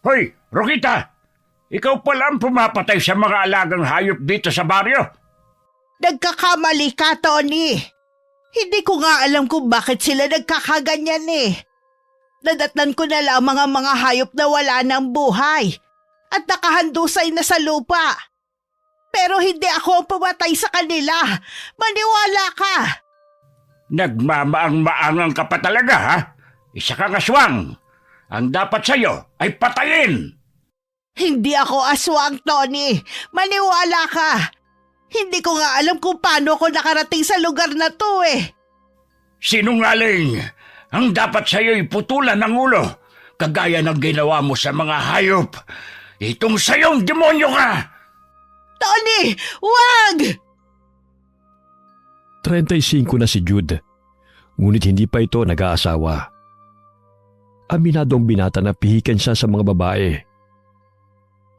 Hoy, Rokita! Ikaw pala ang pumapatay sa mga alagang hayop dito sa baryo. Nagkakamali ka, Tony. Hindi ko nga alam kung bakit sila nagkakaganyan eh. Nadatnan ko na lamang ang mga hayop na wala ng buhay at nakahandusay na sa lupa. Pero hindi ako ang pumatay sa kanila. Maniwala ka. Nagmamaang-maangang ka pa talaga, ha? Isa kang aswang. Ang dapat sa'yo ay patayin. Hindi ako aswang, Tony. Maniwala ka. Hindi ko nga alam kung paano ako nakarating sa lugar na to eh. Sinungaling! Ang dapat sa'yo'y putulan ng ulo, kagaya ng ginawa mo sa mga hayop. Itong sayong demonyo ka! Tony, wag! 35 na si Jude, ngunit hindi pa ito nag-aasawa. Aminado ang binata na pihikan siya sa mga babae.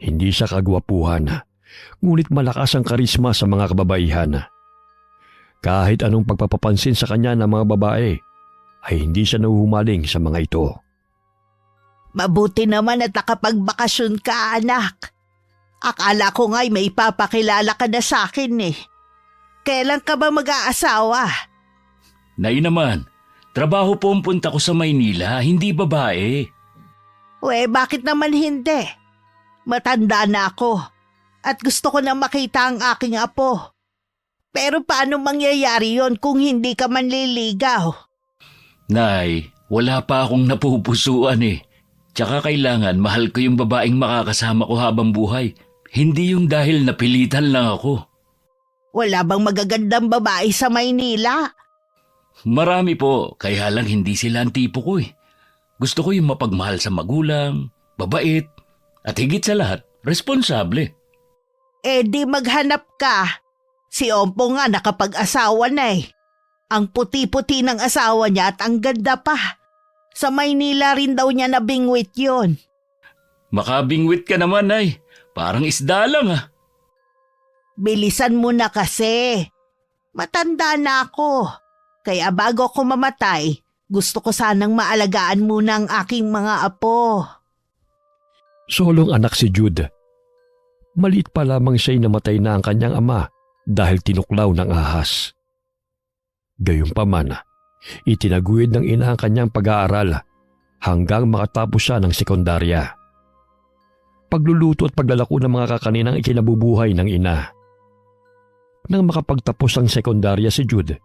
Hindi siya kagwapuhan, ngunit malakas ang karisma sa mga kababaihan. Kahit anong pagpapapansin sa kanya ng mga babae, ay hindi siya nahuhumaling sa mga ito. Mabuti naman at nakapagbakasyon ka, anak. Akala ko nga'y may ipapakilala ka na sa akin eh. Kailan ka ba mag-aasawa? Nay naman, trabaho po ang punta ko sa Maynila, hindi babae. Bakit naman hindi? Matanda na ako at gusto ko na makita ang aking apo. Pero paano mangyayari yon kung hindi ka manliligaw? Nay, wala pa akong napupusuan eh. Tsaka kailangan mahal ko yung babaeng makakasama ko habang buhay. Hindi yung dahil napilitan lang ako. Wala bang magagandang babae sa Maynila? Marami po, kaya lang hindi sila ang tipo ko eh. Gusto ko yung mapagmahal sa magulang, babait, at higit sa lahat, responsable. Di maghanap ka. Si Ompo nga nakapag-asawa na eh. Ang puti-puti ng asawa niya at ang ganda pa. Sa Maynila rin daw niya nabingwit yon. Makabingwit ka naman ay, parang isda lang ah. Bilisan mo na kasi. Matanda na ako. Kaya bago ako mamatay, gusto ko sanang maalagaan muna ang aking mga apo. Solong anak si Jude. Maliit pa lamang siya'y namatay na ang kanyang ama dahil tinuklaw ng ahas. Gayunpaman, itinaguyod ng ina ang kanyang pag-aaral hanggang makatapos siya ng sekundarya. Pagluluto at paglalako ng mga kakaninang ikinabubuhay ng ina. Nang makapagtapos ang sekundarya si Jude,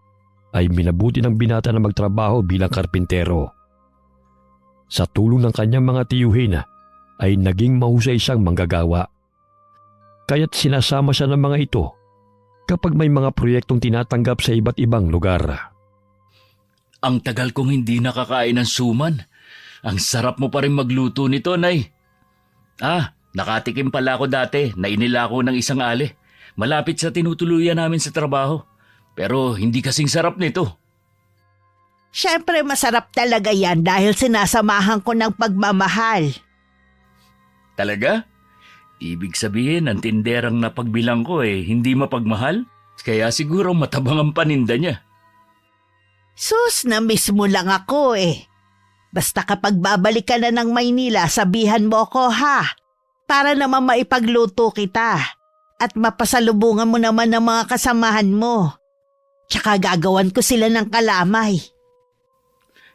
ay minabuti ng binata na magtrabaho bilang karpintero. Sa tulong ng kanyang mga tiyuhin, ay naging mahusay siyang manggagawa. Kaya't sinasama siya ng mga ito kapag may mga proyektong tinatanggap sa iba't ibang lugar. Ang tagal kong hindi nakakain ng suman. Ang sarap mo pa rin magluto nito, Nay. Nakatikim pala ako dati na inilako ng isang ale. Malapit sa tinutuluyan namin sa trabaho. Pero hindi kasing sarap nito. Siyempre masarap talaga yan dahil sinasamahan ko ng pagmamahal. Talaga? Ibig sabihin ang tinderang napagbilang ko hindi mapagmahal? Kaya siguro matabang ang paninda niya. Sus, na-miss mo lang ako eh. Basta kapag babalik ka na ng Maynila, sabihan mo ko ha. Para naman maipagluto kita. At mapasalubungan mo naman ng mga kasamahan mo. Tsaka gagawan ko sila ng kalamay.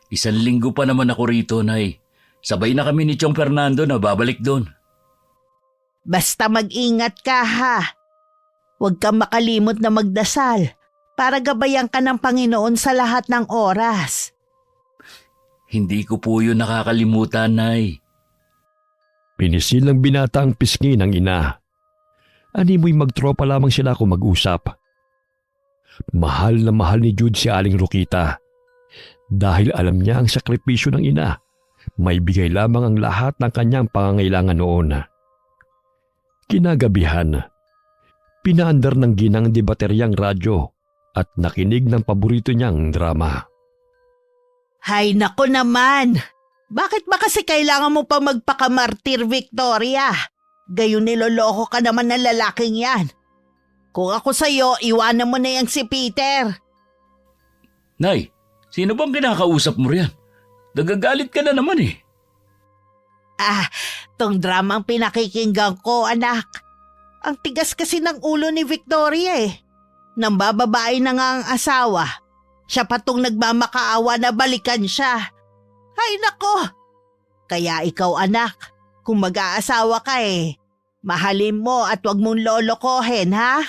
1 linggo pa naman ako rito, Nay. Sabay na kami ni Chong Fernando na babalik doon. Basta mag-ingat ka ha. Huwag kang makalimot na magdasal para gabayan ka ng Panginoon sa lahat ng oras. Hindi ko po yun nakakalimutan, Nay. Pinisil ng binata ang pisngi ng ina. Animoy magtropa lamang sila kung mag-usap. Mahal na mahal ni Jude si Aling Rokita. Dahil alam niya ang sakripisyo ng ina, may bigay lamang ang lahat ng kanyang pangangailangan noon. Kinagabihan, pinaandar ng ginang di bateryang radyo at nakinig ng paborito niyang drama. Hay nako naman! Bakit ba kasi kailangan mo pa magpakamartir, Victoria? Gayon niloloko ka naman ng lalaking yan. Kung ako sa'yo, iwanan mo na yang si Peter. Nay, sino bang kinakausap mo riyan? Nagagalit ka na naman eh. Tong dramang pinakikinggan ko, anak. Ang tigas kasi ng ulo ni Victoria eh. Nang bababae na nga ang asawa, siya pa tong nagmamakaawa na balikan siya. Ay nako! Kaya ikaw anak, kung mag-aasawa ka mahalin mo at wag mong lolokohin ha?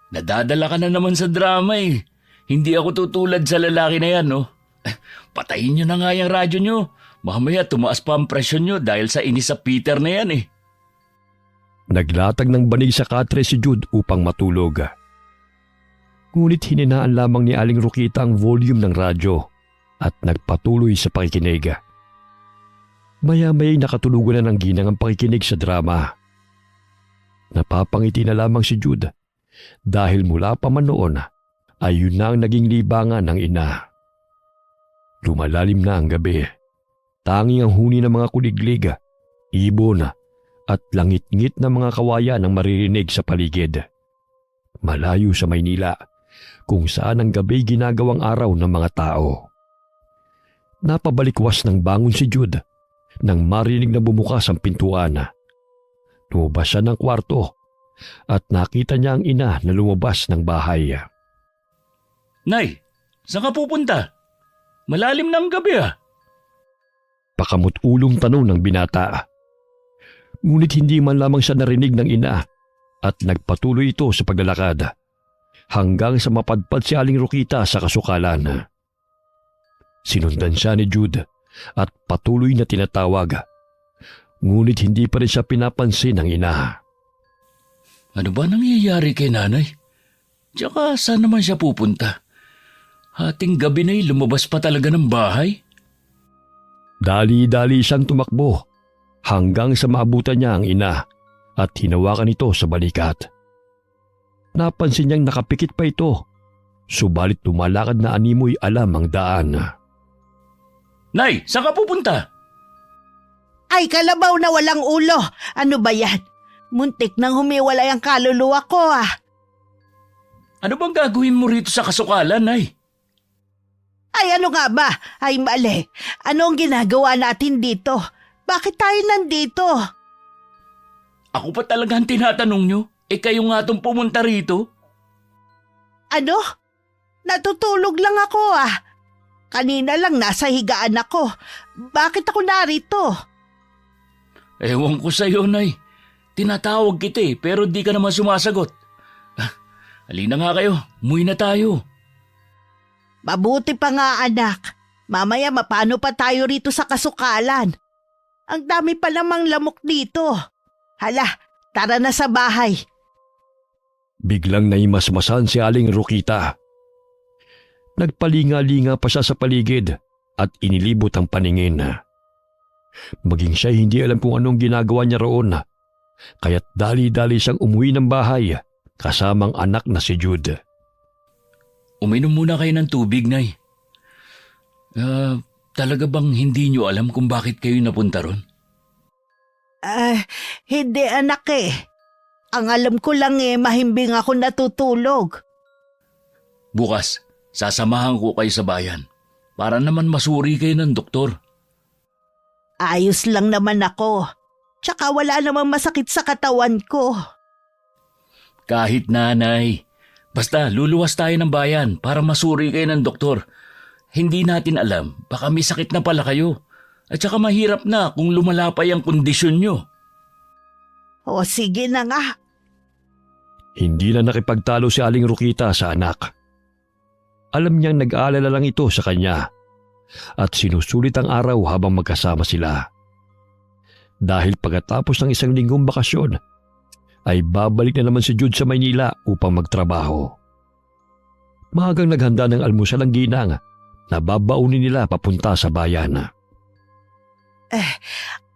Nadadala ka na naman sa drama eh. Hindi ako tutulad sa lalaki na yan, no? Patayin nyo na nga yung radyo nyo. Mamaya tumaas pa ang presyon nyo dahil sa inis sa Peter na yan eh. Naglatag ng banig sa katre si Jude upang matulog. Ngunit hininaan lamang ni Aling Rokita ang volume ng radyo at nagpatuloy sa pakikinig. Maya-maya'y nakatulugan na ng ginang ang pakikinig sa drama. Napapangiti na lamang si Jude dahil mula pa man noon ay yun na ang naging libangan ng ina. Lumalalim na ang gabi. Tanging ang huni ng mga kuliglig, ibon at langit-ngit na mga kawayan ang maririnig sa paligid. Malayo sa Maynila kung saan ang gabi ginagawang araw ng mga tao. Napabalikwas ng bangon si Jude nang marinig na bumukas ang pintuan. Lumabas siya ng kwarto at nakita niya ang ina na lumabas ng bahay. Nay, saan ka pupunta? Malalim na ang gabi ah. Pakamut-ulong tanong ng binata. Ngunit hindi man lamang siya narinig ng ina at nagpatuloy ito sa paglalakad hanggang sa mapadpad si Aling Rokita sa kasukalan. Sinundan siya ni Jude at patuloy na tinatawag. Ngunit hindi pa rin siya pinapansin ng ina. Ano ba nangyayari kay nanay? Tsaka saan naman siya pupunta? Hating gabi na'y lumabas pa talaga ng bahay? Dali-dali siyang tumakbo hanggang sa maabutan niya ang ina at hinawakan ito sa balikat. Napansin niyang nakapikit pa ito, subalit lumalakad na animoy alam ang daan. Nay, saan ka pupunta? Ay kalabaw na walang ulo! Ano ba yan? Muntik nang humiwalay ang kaluluwa ko ah! Ano bang gagawin mo rito sa kasukalan, Nay? Ay ano nga ba? Ay mali. Ano ang ginagawa natin dito? Bakit tayo nandito? Ako pa talaga ang tinatanong nyo? Kayo nga itong pumunta rito? Ano? Natutulog lang ako ah. Kanina lang nasa higaan ako. Bakit ako narito? Ewan ko sa'yo, Nay. Tinatawag kita pero di ka naman sumasagot. Halina nga kayo, umuwi na tayo. Mabuti pa nga anak. Mamaya mapano pa tayo rito sa kasukalan. Ang dami pa namang lamok dito. Hala, tara na sa bahay. Biglang naimasmasan si Aling Rokita. Nagpalinga-linga pa siya sa paligid at inilibot ang paningin. Maging siya hindi alam kung anong ginagawa niya roon, kaya't dali-dali siyang umuwi ng bahay kasamang anak na si Jude. Uminom muna kayo ng tubig, Nay. Talaga bang hindi nyo alam kung bakit kayo napunta ron? Hindi anak eh. Ang alam ko lang mahimbing ako natutulog. Bukas, sasamahan ko kayo sa bayan para naman masuri kayo ng doktor. Ayos lang naman ako. Tsaka wala namang masakit sa katawan ko. Kahit nanay. Basta luluwas tayo ng bayan para masuri kayo ng doktor. Hindi natin alam, baka may sakit na pala kayo. At saka mahirap na kung lumalapay ang kondisyon nyo. O sige na nga. Hindi na nakipagtalo si Aling Rokita sa anak. Alam niyang nag-aalala lang ito sa kanya at sinusulit ang araw habang magkasama sila. Dahil pagkatapos ng isang linggong bakasyon, ay babalik na naman si Jude sa Maynila upang magtrabaho. Maagang naghanda ng almusal ang ginang na babaunin nila papunta sa bayan.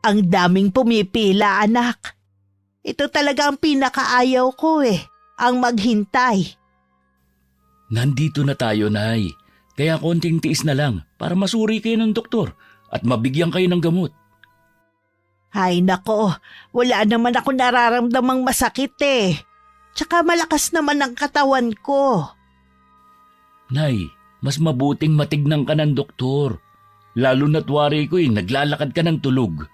Ang daming pumipila anak. Ito talaga ang pinakaayaw ko ang maghintay. Nandito na tayo, Nay. Kaya konting tiis na lang para masuri kayo ng doktor at mabigyan kayo ng gamot. Ay nako, wala naman ako nararamdamang masakit Tsaka malakas naman ang katawan ko. Nay, mas mabuting matignan ka ng doktor. Lalo na't wari ko naglalakad ka ng tulog.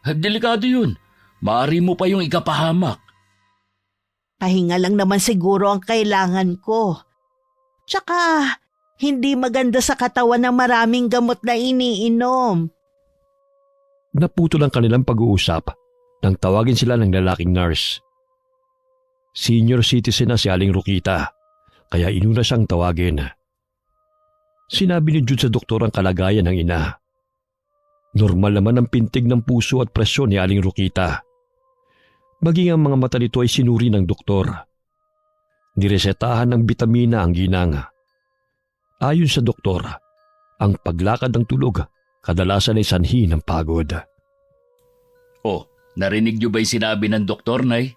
Delikado yun. Maaari mo pa yung ikapahamak. Pahinga lang naman siguro ang kailangan ko. Tsaka, hindi maganda sa katawan ng maraming gamot na iniinom. Naputol ang kanilang pag-uusap nang tawagin sila ng lalaking nurse. Senior citizen na si Aling Rokita, kaya inuna siyang tawagin. Sinabi ni Jude sa doktor ang kalagayan ng ina. Normal naman ang pintig ng puso at presyon ni Aling Rokita. Maging ang mga mata nito ay sinuri ng doktor. Niresetahan ng bitamina ang ginang. Ayon sa doktor, ang paglakad ng tulog kadalasan ay sanhi ng pagod. Oh, narinig niyo ba yung sinabi ng doktor, Nay?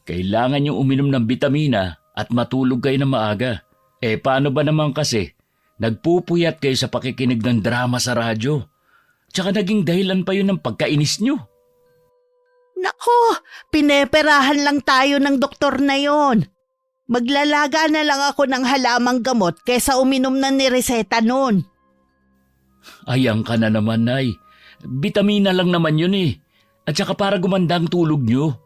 Kailangan niyong uminom ng bitamina at matulog kayo ng maaga. Paano ba naman kasi? Nagpupuyat kayo sa pakikinig ng drama sa radyo. Tsaka naging dahilan pa yun ng pagkainis niyo. Nako, pineperahan lang tayo ng doktor na yon. Maglalaga na lang ako ng halamang gamot kesa uminom ng nireseta nun. Ayang ka na naman, Nay. Bitamina lang naman yun eh. At saka para gumanda ang tulog niyo.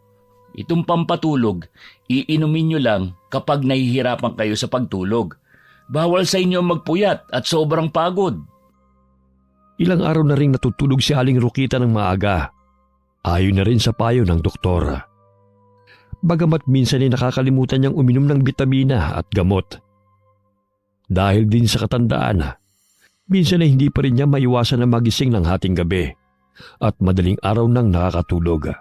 Itong pampatulog, iinumin niyo lang kapag nahihirapan kayo sa pagtulog. Bawal sa inyo magpuyat at sobrang pagod. Ilang araw na rin natutulog si Aling Rokita ng maaga. Ayon na rin sa payo ng doktor. Bagamat minsan ay nakakalimutan niyang uminom ng bitamina at gamot. Dahil din sa katandaan, minsan ay hindi pa rin niya maiwasan na magising ng hating gabi at madaling araw nang nakakatulog.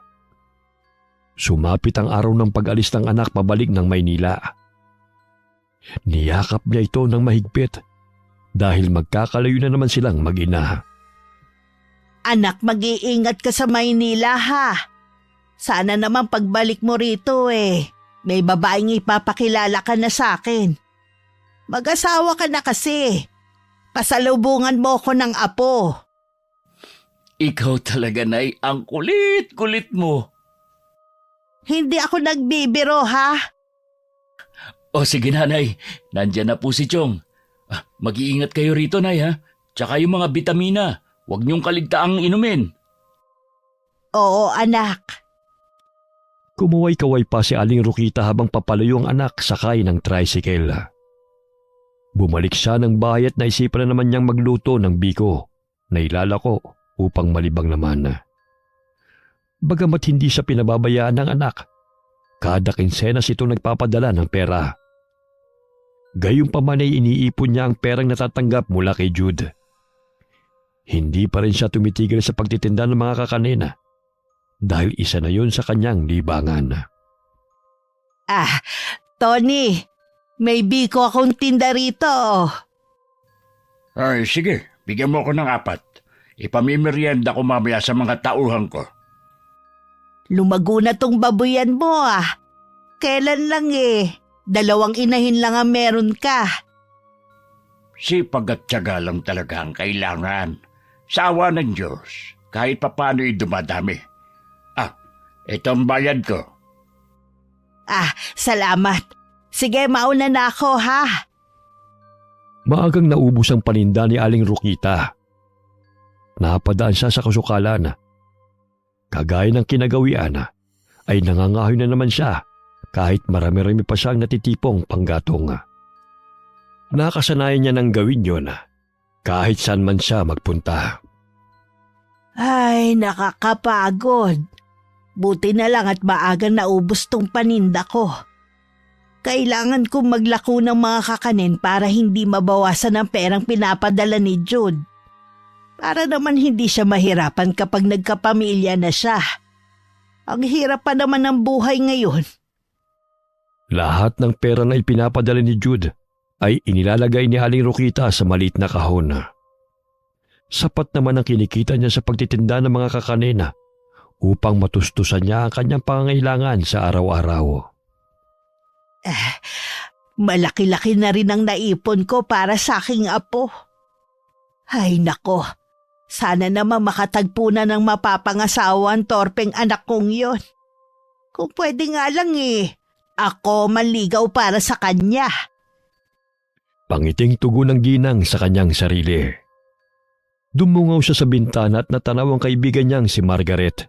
Sumapit ang araw ng pag-alis ng anak pabalik ng Maynila. Niyakap niya ito ng mahigpit dahil magkakalayo na naman silang mag-ina. Anak, mag-iingat ka sa Maynila ha. Sana naman pagbalik mo rito may babaeng ipapakilala ka na sa akin. Mag-asawa ka na kasi. Pasalubungan mo ko ng apo. Ikaw talaga, Nay. Ang kulit-kulit mo. Hindi ako nagbibiro ha. O sige, Nanay. Nandyan na po si Chong. Mag-iingat kayo rito, Nay, ha? Tsaka yung mga bitamina. Huwag niyong kaligtaang inumin. Oo, anak. Kumuway-kaway pa si Aling Rokita habang papalayo ang anak sakay ng tricycle. Bumalik siya ng bahay at naisipan na naman niyang magluto ng biko na ilalako upang malibang naman. Bagamat hindi siya pinababayaan ng anak, kada kinsenas ito nagpapadala ng pera. Gayunpaman ay iniipon niya ang perang natatanggap mula kay Jude. Hindi pa rin siya tumitigil sa pagtitinda ng mga kakanina dahil isa na yun sa kanyang libangan. Tony, may biko akong tinda rito. Ay, sige, bigyan mo ako ng 4. Ipamimerienda ko mamaya sa mga tauhan ko. Lumago na tong babuyan mo Kailan lang 2 inahin lang ang meron ka. Sipag at tiyaga lang talaga ang kailangan. Sa awa ng Diyos, kahit papano'y dumadami. Ito ang bayad ko. Salamat. Sige, mauna na ako ha. Maagang naubos ang paninda ni Aling Rokita. Napadaan siya sa kasukalan. Kagaya ng kinagawian, ay nangangahoy na naman siya kahit marami-rami pa siyang natitipong panggatong. Nakasanayan niya nang gawin yun kahit saan man siya magpunta. Ay, nakakapagod. Buti na lang at maagang naubos tong paninda ko. Kailangan kong maglako ng mga kakanin para hindi mabawasan ang perang pinapadala ni Jude. Para naman hindi siya mahirapan kapag nagkapamilya na siya. Ang hirap pa naman ng buhay ngayon. Lahat ng pera na ipinapadala ni Jude ay inilalagay ni Aling Rokita sa maliit na kahon. Sapat naman ang kinikita niya sa pagtitinda ng mga kakanina upang matustusan niya ang kanyang pangangailangan sa araw-araw. Malaki-laki na rin ang naipon ko para sa aking apo. Ay nako, sana naman makatagpo na ng mapapangasawa ang torpeng anak kong yon. Kung pwede nga lang ako manligaw para sa kanya. Pangiting tugon ng ginang sa kanyang sarili. Dumungaw siya sa bintana at natanaw ang kaibigan niyang si Margaret.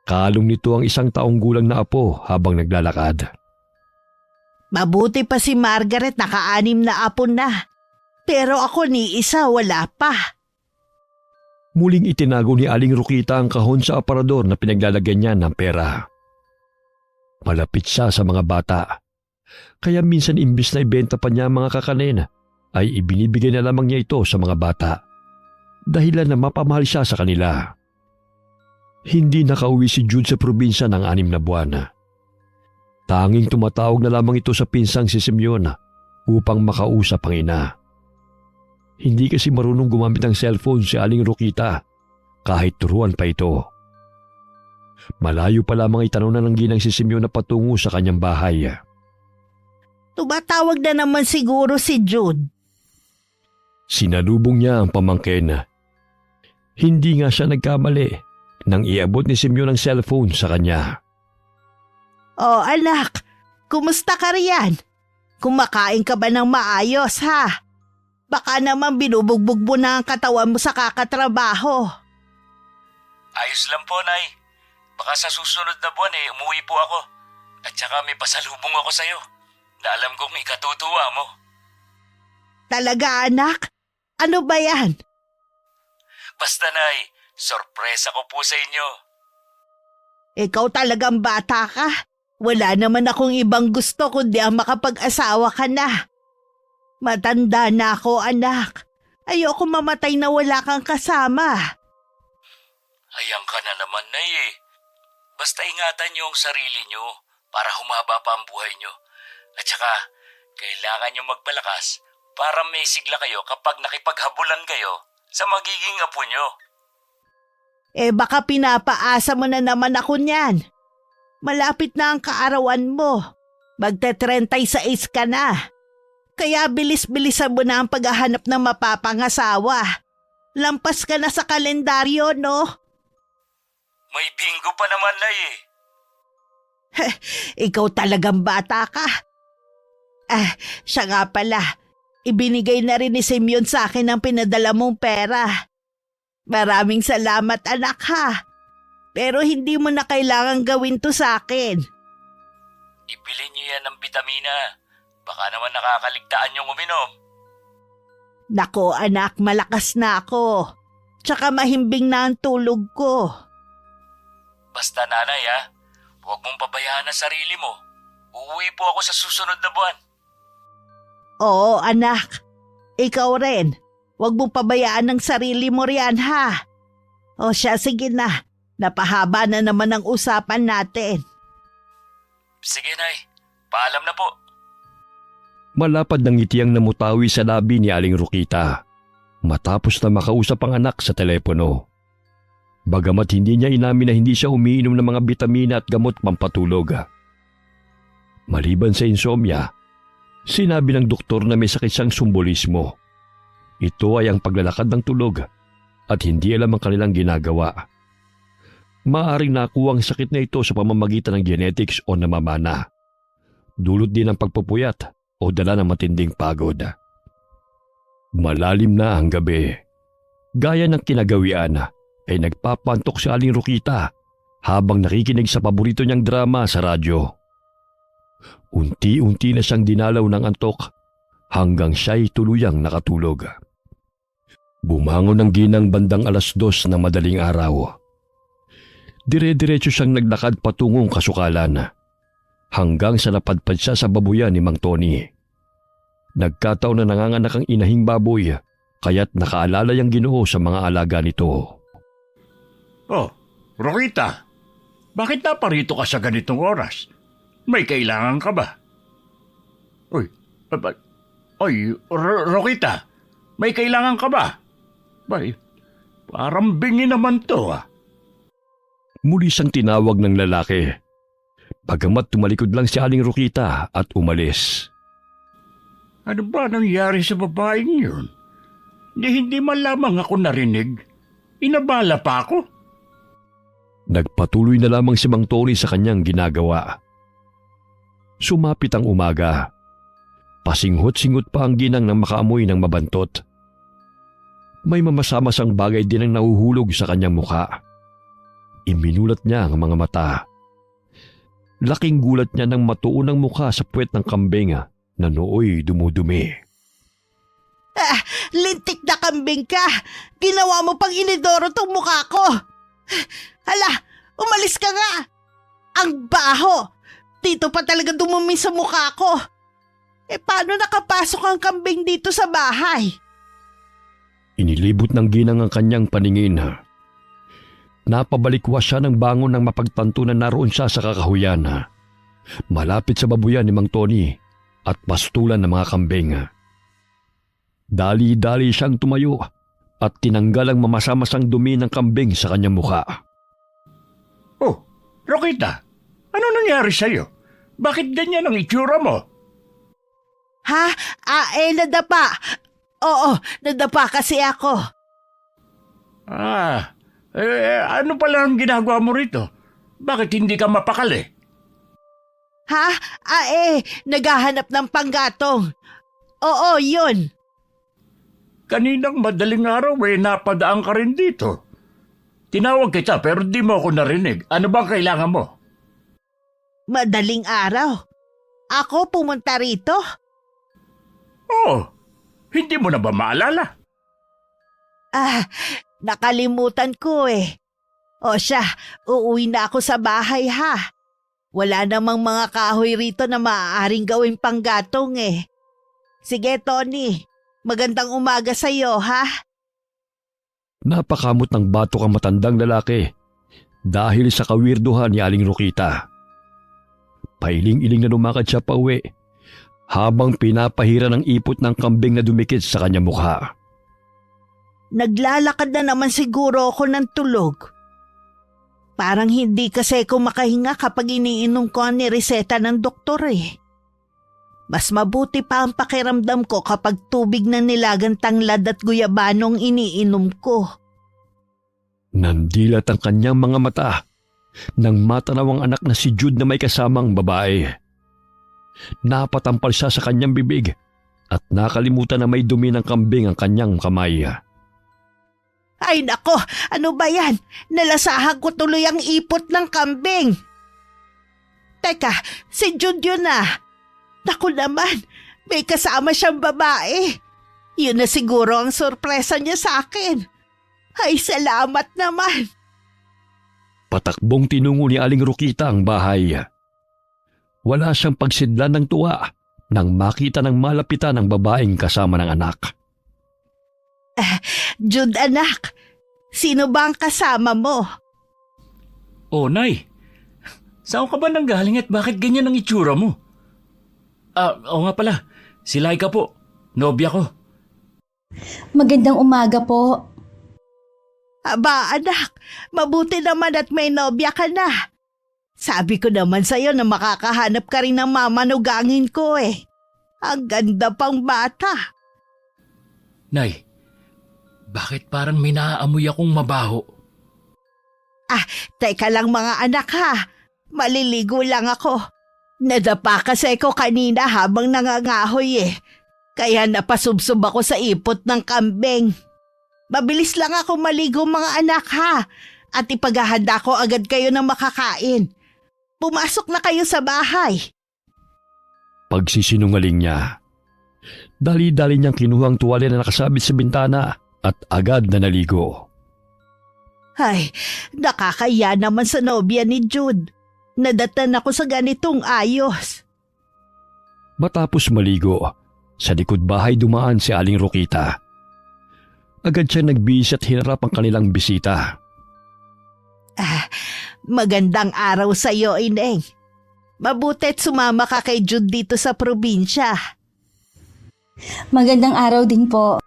Kalong nito ang 1 taong gulang na apo habang naglalakad. Mabuti pa si Margaret, naka-6 na apo na. Pero ako ni isa, wala pa. Muling itinago ni Aling Rokita ang kahon sa aparador na pinaglalagyan niya ng pera. Malapit siya sa mga bata. Kaya minsan imbis na ibenta pa niya ang mga kakanin, ay ibinibigay na lamang niya ito sa mga bata. Dahilan na mapamahal siya sa kanila. Hindi nakauwi si Jude sa probinsya ng 6 na buwan. Tanging tumatawag na lamang ito sa pinsang si Simeon upang makausap ang ina. Hindi kasi marunong gumamit ng cellphone si Aling Rokita kahit turuan pa ito. Malayo pa lamang itanong na ng ginang si Simeon na patungo sa kanyang bahay. Tumatawag na naman siguro si Jude. Sinalubong niya ang pamangkin. Hindi nga siya nagkamali nang iabot ni Simeon ang cellphone sa kanya. Oh anak, kumusta ka riyan? Kumakain ka ba ng maayos ha? Baka naman binubugbog mo na ang katawan mo sa kakatrabaho. Ayos lang po, Nay. Baka sa susunod na buwan umuwi po ako. At saka may pasalubong ako sa'yo na alam kong ikatutuwa mo. Talaga anak? Ano ba yan? Basta, Nay, sorpresa ko po sa inyo. Ikaw talagang bata ka. Wala naman akong ibang gusto kundi ang makapag-asawa ka na. Matanda na ako, anak. Ayoko mamatay na wala kang kasama. Hayang ka na naman, Nay. Basta ingatan niyo ang sarili niyo para humaba pa ang buhay niyo. At saka, kailangan niyo magpalakas para may sigla kayo kapag nakipaghabulan kayo sa magiging apo niyo. Baka pinapaasa mo na naman ako niyan. Malapit na ang kaarawan mo. Magte-36 ka na. Kaya bilis-bilisan mo na ang paghahanap ng mapapangasawa. Lampas ka na sa kalendaryo, no? May bingo pa naman, Nay. Ikaw talagang bata ka. Siya nga pala. Ibinigay na rin ni Simeon sa akin ang pinadala mong pera. Maraming salamat, anak ha. Pero hindi mo na kailangan gawin to sa akin. Ibili niyo yan ng bitamina. Baka naman nakakaligtaan yung uminom. Nako anak, malakas na ako. Tsaka mahimbing na ang tulog ko. Basta, Nanay, huwag mong pabayaan ang sarili mo. Uuwi po ako sa susunod na buwan. Oo anak, ikaw rin. Huwag mong pabayaan ang sarili mo riyan ha. O siya, sige na. Napahaba na naman ang usapan natin. Sige, Nay. Paalam na po. Malapad ng ngiti ang namutawi sa labi ni Aling Rokita matapos na makausap ang anak sa telepono. Bagamat hindi niya inamin na hindi siya umiinom ng mga bitamina at gamot pampatulog. Maliban sa insomnia, sinabi ng doktor na may sakit siyang sumbolismo. Ito ay ang paglalakad ng tulog at hindi alam ang kanilang ginagawa. Maaring nakuha ang sakit na ito sa pamamagitan ng genetics o namamana. Dulot din ng pagpupuyat o dala ng matinding pagod. Malalim na ang gabi. Gaya ng kinagawian ay nagpapantok si Aling Rokita habang nakikinig sa paborito niyang drama sa radyo. Unti-unti na siyang dinalaw ng antok hanggang siya'y tuluyang nakatulog. Bumangon ng ginang bandang 2:00 ng madaling araw. Dire-diretso siyang naglakad patungong kasukalan hanggang sa napadpad siya sa babuyan ni Mang Tony. Nagkataon na nanganganak ang inahing baboy kaya't nakaalala ang Ginoo sa mga alaga nito. Oh, Rokita, bakit naparito ka sa ganitong oras? May kailangan ka ba? Rokita, may kailangan ka ba? Parang bingi naman to Muli siyang tinawag ng lalaki. Bagamat tumalikod lang si Aling Rokita at umalis. Ano ba nangyari sa babaeng yun? Hindi man lamang ako narinig. Inabala pa ako. Nagpatuloy na lamang si Mang Tony sa kanyang ginagawa. Sumapit ang umaga. Pasinghot-singhot pa ang ginang nang makaamoy ng mabantot. May mamasamasang bagay din ang nahuhulog sa kanyang mukha. Iminulat niya ang mga mata. Laking gulat niya nang matuon ang mukha sa puwet ng kambing na nooy dumudumi. Lintik na kambing ka! Ginawa mo pang inidoro tong mukha ko! Hala, umalis ka nga! Ang baho! Dito pa talaga dumumi sa mukha ko! Paano nakapasok ang kambing dito sa bahay? Inilibot ng ginang ang kanyang paningin. Napabalikwas siya ng bangon nang mapagtanto na naroon siya sa kakahuyan. Malapit sa babuyan ni Mang Tony at pastulan ng mga kambing. Dali-dali siyang tumayo at tinanggal ang mamasamasang dumi ng kambing sa kanyang mukha. Oh, Rokita, ano nangyari sa'yo? Bakit ganyan ang itsura mo? Ha? Nadapa. Oo, nadapa kasi ako. Ano pala ang ginagawa mo rito? Bakit hindi ka mapakali? Ha? Naghahanap ng panggatong. Oo, yun. Kaninang madaling araw napadaan ka rin dito. Tinawag kita pero di mo ako narinig. Ano bang kailangan mo? Madaling araw? Ako pumunta rito? Oh, hindi mo na ba maalala? Nakalimutan ko eh. O siya, uuwi na ako sa bahay ha. Wala namang mga kahoy rito na maaaring gawing panggatong eh. Sige Tony, magandang umaga sa iyo ha. Napakamot ng batok ang matandang lalaki dahil sa kawirduhan ni Aling Rokita. Pailing-iling na lumakad siya pauwi habang pinapahira ng ipot ng kambing na dumikit sa kanyang mukha. Naglalakad na naman siguro ako ng tulog. Parang hindi kasi ako makahinga kapag iniinom ko ang nireseta ng doktor eh. Mas mabuti pa ang pakiramdam ko kapag tubig na nilagang tanglad at guyabanong iniinom ko. Nandilat ang kanyang mga mata nang matanaw ang anak na si Jude na may kasamang babae. Napatampal siya sa kanyang bibig at nakalimutan na may dumi ng kambing ang kanyang kamay. Ay nako, ano ba yan? Nalasahan ko tuloy ang ipot ng kambing. Teka, si Jude yun ah. Naku naman, may kasama siyang babae. Yun na siguro ang sorpresa niya sa akin. Ay salamat naman. Patakbong tinungo ni Aling Rokita ang bahay. Wala siyang pagsidlan ng tuwa nang makita ng malapitan ng babaeng kasama ng anak. Jude anak, sino ba ang kasama mo? Oh, Nay. Saan ka ba nanggaling at bakit ganyan ang itsura mo? Oo nga pala. Si Laika po. Nobya ko. Magandang umaga po. Aba anak, mabuti naman at may nobya ka na. Sabi ko naman sa'yo na makakahanap ka rin ng mamanugangin ko eh. Ang ganda pang bata. Nay, bakit parang may naaamoy akong mabaho? Teka lang mga anak ha. Maliligo lang ako. Nadapa kasi ako kanina habang nangangahoy eh. Kaya napasubsob ako sa ipot ng kambing. Mabilis lang ako maligo mga anak ha. At ipaghahanda ko agad kayo ng makakain. Pumasok na kayo sa bahay. Pagsisinungaling niya. Dali-dali niyang kinuha ang tuwalya na nakasabit sa bintana at agad na naligo. Ay, nakakaya naman sa nobya ni Jude. Nadatan ako sa ganitong ayos. Matapos maligo, sa likod bahay dumaan si Aling Rokita. Agad siya nagbihis at hinarap ang kanilang bisita. Magandang araw sa iyo, Ineng. Mabuti't sumama ka kay Jude dito sa probinsya. Magandang araw din po.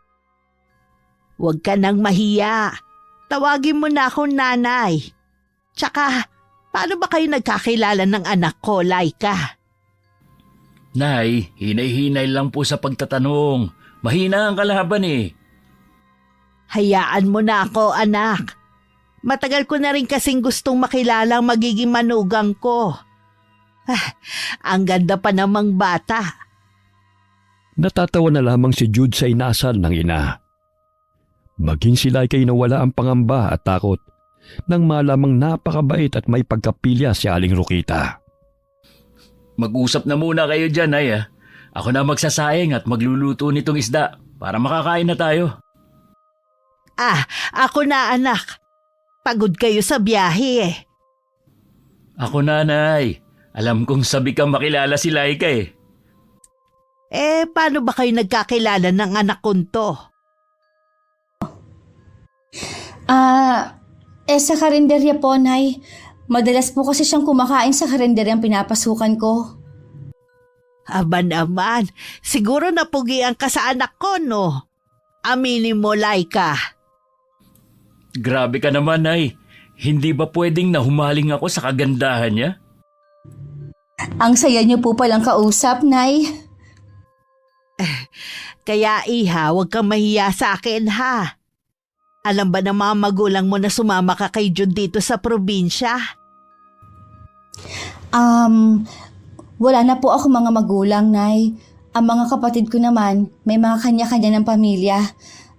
Huwag ka nang mahiya. Tawagin mo na akong nanay. Tsaka, paano ba kayo nagkakilala ng anak ko, Laika? Nay, hinay-hinay lang po sa pagtatanong. Mahina ang kalaban eh. Hayaan mo na ako, anak. Matagal ko na rin kasing gustong makilala ang magiging manugang ko. Ang ganda pa namang bata. Natatawa na lamang si Jude sa inasal ng ina. Maging si Laika ay nawala ang pangamba at takot nang malamang napakabait at may pagkapilya si Aling Rokita. Mag-usap na muna kayo dyan, Nay. Ako na magsasayang at magluluto nitong isda para makakain na tayo. Ako na anak. Pagod kayo sa biyahe eh. Ako na, Nay. Alam kong sabi kang makilala si Laika eh. Paano ba kayo nagkakilala ng anak ko to? Sa karinderya po, Nay. Madalas po kasi siyang kumakain sa karinderyang pinapasukan ko. Aba naman, siguro napugian ka sa anak ko, no? Aminin mo, Laika. Grabe ka naman, Nay. Hindi ba pwedeng nahumaling ako sa kagandahan niya? Ang saya niyo po palang kausap, Nay. Kaya iha, huwag kang mahiya sa akin ha. Alam ba ng mga magulang mo na sumama ka kay Jude dito sa probinsya? Wala na po ako mga magulang, Nay. Ang mga kapatid ko naman, may mga kanya-kanya ng pamilya.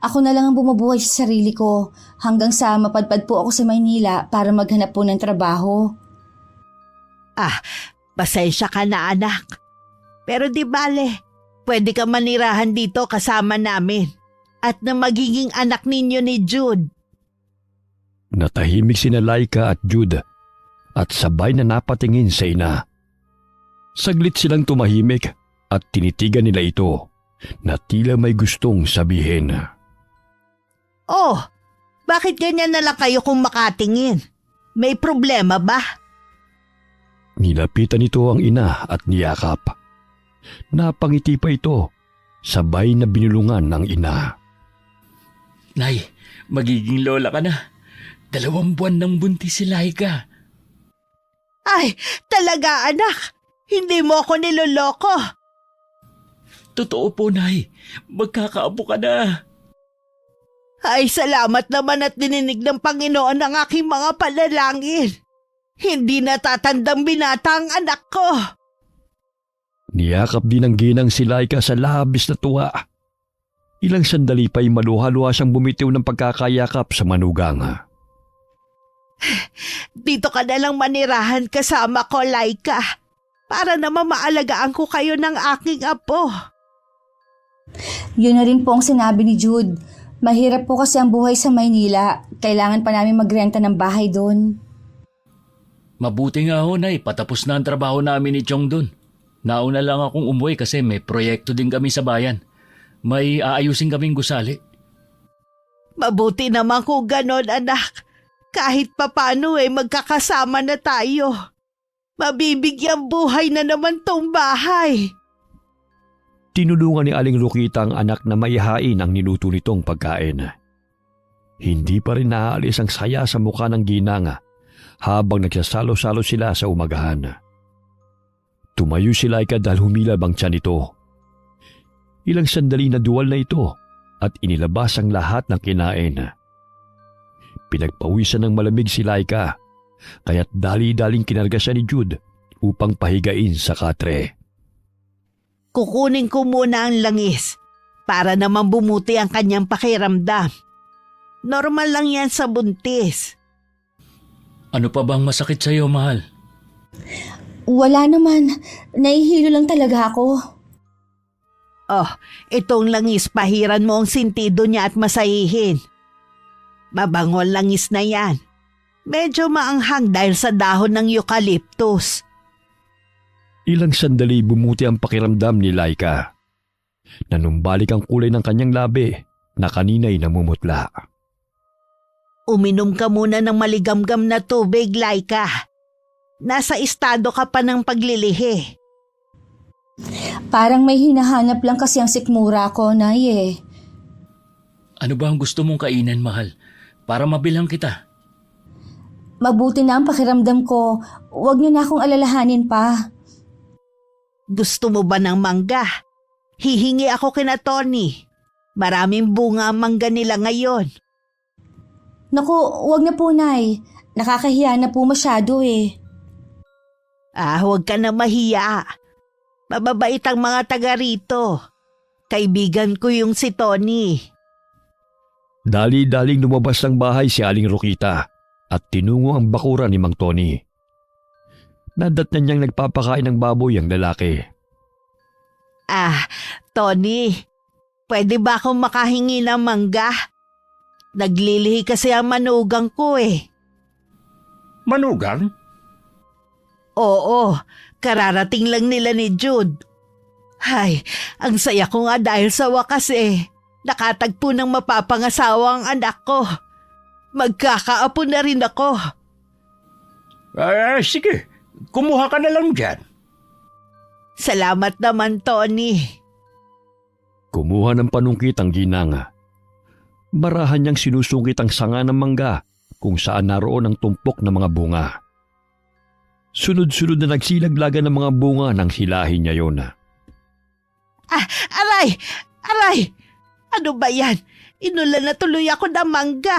Ako na lang ang bumubuhay sa sarili ko hanggang sa mapadpad po ako sa Maynila para maghanap po ng trabaho. Pasensya ka na anak. Pero di bale, pwede ka manirahan dito kasama namin at na magiging anak ninyo ni Jude. Natahimik sina Laika at Jude at sabay na napatingin sa ina. Saglit silang tumahimik at tinitigan nila ito na tila may gustong sabihin. Oh, bakit ganyan na lang kayo kung makatingin? May problema ba? Nilapitan nito ang ina at niyakap. Napangiti pa ito, sabay na binulungan ng ina. Nay, magiging lola ka na. 2 buwan nang buntis si Laika. Ay, talaga anak, hindi mo ako niloloko. Totoo po, Nay. Magkakaapo ka na. Ay, salamat naman at dininig ng Panginoon ang aking mga panalangin. Hindi natatandang binata ang anak ko. Niyakap din ng ginang si Laika sa labis na tuwa. Ilang sandali pa'y maluha-luha siyang bumitiw ng pagkakayakap sa manugang. Dito ka na lang manirahan kasama ko, Laika, para naman maalagaan ko kayo ng aking apo. Yun na rin po ang sinabi ni Jude. Mahirap po kasi ang buhay sa Maynila. Kailangan pa namin magrenta ng bahay doon. Mabuti nga ho, Nay. Patapos na ang trabaho namin ni Chong doon. Nauna lang akong umuwi kasi may proyekto din kami sa bayan. May aayusin kaming gusali. Mabuti naman kung ganon, anak. Kahit papano magkakasama na tayo. Mabibigyan buhay na naman tong bahay. Tinulungan ni Aling Rokita ang anak na maihain ang niluto nitong pagkain. Hindi pa rin naaalis ang saya sa mukha ng ginang habang nagsasalo-salo sila sa umagahan. Tumayo si Laika dahil humilab ang tiyan nito. Ilang sandali na duwal na ito at inilabas ang lahat ng kinain. Pinagpawisan ng malamig si Laika kaya't dali-daling kinarga siya ni Jude upang pahigain sa katre. Kukunin ko muna ang langis para naman bumuti ang kanyang pakiramdam. Normal lang yan sa buntis. Ano pa bang masakit sa'yo, mahal? Wala naman. Nahihilo lang talaga ako. Oh, itong langis pahiran mo ang sintido niya at masahihin. Mabangol langis na yan. Medyo maanghang dahil sa dahon ng eucalyptus. Ilang sandali bumuti ang pakiramdam ni Laika. Nanumbalik ang kulay ng kanyang labi na kanina'y namumutla. Uminom ka muna ng maligamgam na tubig, Laika. Nasa estado ka pa ng paglilihi. Parang may hinahanap lang kasi ang sikmura ko, Nay. Ano ba ang gusto mong kainan, mahal? Para mabilang kita. Mabuti na ang pakiramdam ko. Huwag niyo na akong alalahanin pa. Gusto mo ba ng mangga? Hihingi ako kina Tony. Maraming bunga ang mangga nila ngayon. Naku, huwag na po, Nay. Nakakahiya na po masyado eh. Huwag ka na mahiya. Mababait ang mga taga rito. Kaibigan ko yung si Tony. Dali-daling lumabas ng bahay si Aling Rokita at tinungo ang bakuran ni Mang Tony. Nadatnan niyang nagpapakain ng baboy ang lalaki. Tony, pwede ba akong makahingi ng mangga? Naglilihi kasi ang manugang ko eh. Manugang? Oo, kararating lang nila ni Jude. Ay, ang saya ko nga dahil sa wakas eh. Nakatagpo ng mapapangasawa ang anak ko. Magkakaapo na rin ako. Sige, kumuha ka na lang dyan. Salamat naman, Tony. Kumuha ng panungkit ang ginang. Marahan niyang sinusungkit ang sanga ng mangga kung saan naroon ang tumpok ng mga bunga. Sunod-sunod na nagsilaglagan ng mga bunga nang hilahin niya yon. Aray! Aray! Ano ba yan? Inulan na tuloy ako ng mangga.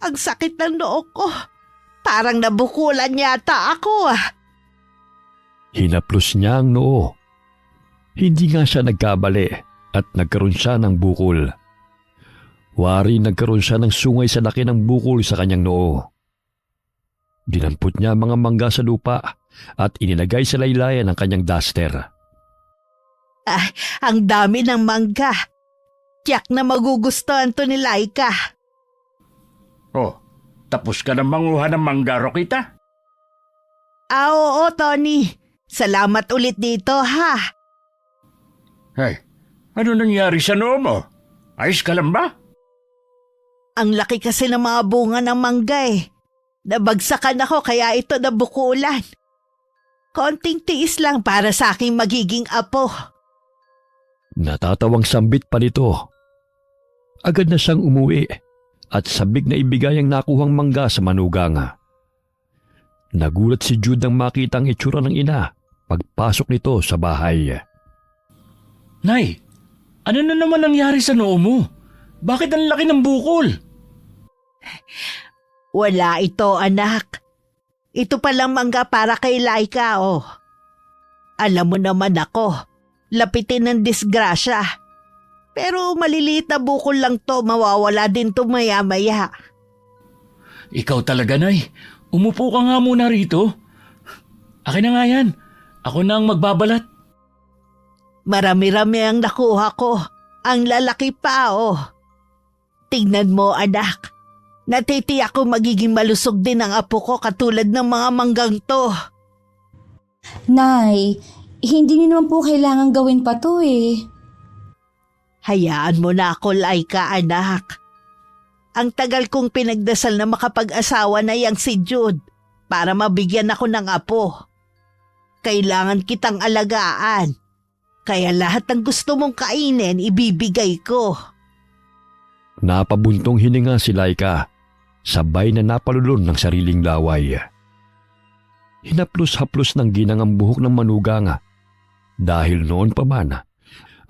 Ang sakit ng noo ko. Parang nabukulan yata ako. Hinaplos niya ang noo. Hindi nga siya nagkabali at nagkaroon siya ng bukol. Wari nagkaroon siya ng sungay sa laki ng bukol sa kanyang noo. Dinampot niya ang mga mangga sa lupa at inilagay sa laylayan ng kanyang duster. Ang dami ng mangga. Tiyak na magugustuhan to ni Laika. Oh, tapos ka na manguha ng mangga, Rokita? Oo, Tony. Salamat ulit dito, ha? Hey, ano nangyari sa noo mo? Ayos ka lang ba? Ang laki kasi ng mga bunga ng mangga eh. Nabagsakan ako kaya ito nabukulan. Konting tiis lang para sa aking magiging apo. Natatawang sambit pa nito. Agad na siyang umuwi at sabik na ibigay ang nakuhang mangga sa manugang. Nagulat si Jude nang makita ang itsura ng ina pagpasok nito sa bahay. Nay, ano na naman nangyari sa noo mo? Bakit ang laki ng bukol? Wala ito, anak. Ito palang mangga para kay Laika, oh. Alam mo naman ako, lapitin ng disgrasya. Pero maliliit na bukol lang to, mawawala din to maya-maya. Ikaw talaga, Nay. Umupo ka nga muna rito. Akin na nga yan. Ako na ang magbabalat. Marami-rami ang nakuha ko. Ang lalaki pa, oh. Tingnan mo, anak. Natitiyak ko magiging malusog din ang apo ko katulad ng mga manggang to. Nay, hindi niyo naman po kailangan gawin pa to eh. Hayaan mo na ako, Laika, anak. Ang tagal kong pinagdasal na makapag-asawa na yang si Jude para mabigyan ako ng apo. Kailangan kitang alagaan. Kaya lahat ng gusto mong kainin, ibibigay ko. Napabuntong hininga si Laika, sabay na napalulon ng sariling laway. Hinaplos-haplos ng ginang ang buhok ng manugang. Dahil noon pa man,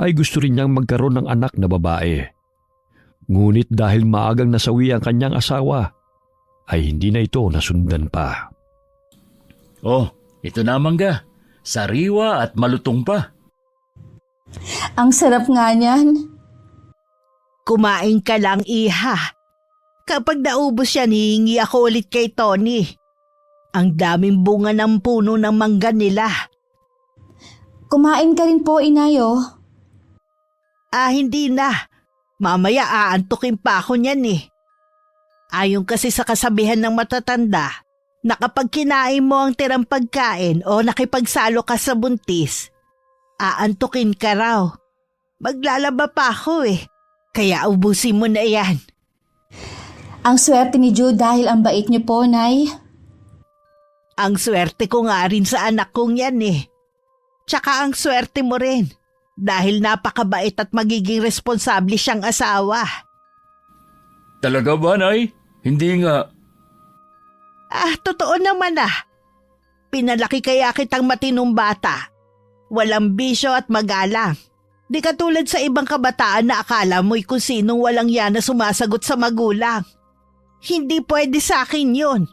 ay gusto rin niyang magkaroon ng anak na babae. Ngunit dahil maagang nasawi ang kanyang asawa, ay hindi na ito nasundan pa. Oh, ito na mangga. Sariwa at malutong pa. Ang sarap nga niyan. Kumain ka lang, iha. Kapag naubos yan, hihingi ako ulit kay Tony. Ang daming bunga ng puno ng mangga nila. Kumain ka rin po, Inayo. Hindi na. Mamaya aantukin pa ako niyan eh. Ayon kasi sa kasabihan ng matatanda, na kapag kinain mo ang tirang pagkain o nakipagsalo ka sa buntis, aantukin ka raw. Maglalaba pa ako eh. Kaya ubusin mo na yan. Ang swerte ni Jude dahil ang bait niyo po, Nay. Ang swerte ko nga rin sa anak kong yan eh. Tsaka ang swerte mo rin. Dahil napakabait at magiging responsable siyang asawa. Talaga ba, Nay? Hindi nga. Totoo naman ah. Pinalaki kaya kitang matinong bata. Walang bisyo at magalang. Di katulad sa ibang kabataan na akala mo'y kung sinong walang yan na sumasagot sa magulang. Hindi pwede sa akin yun.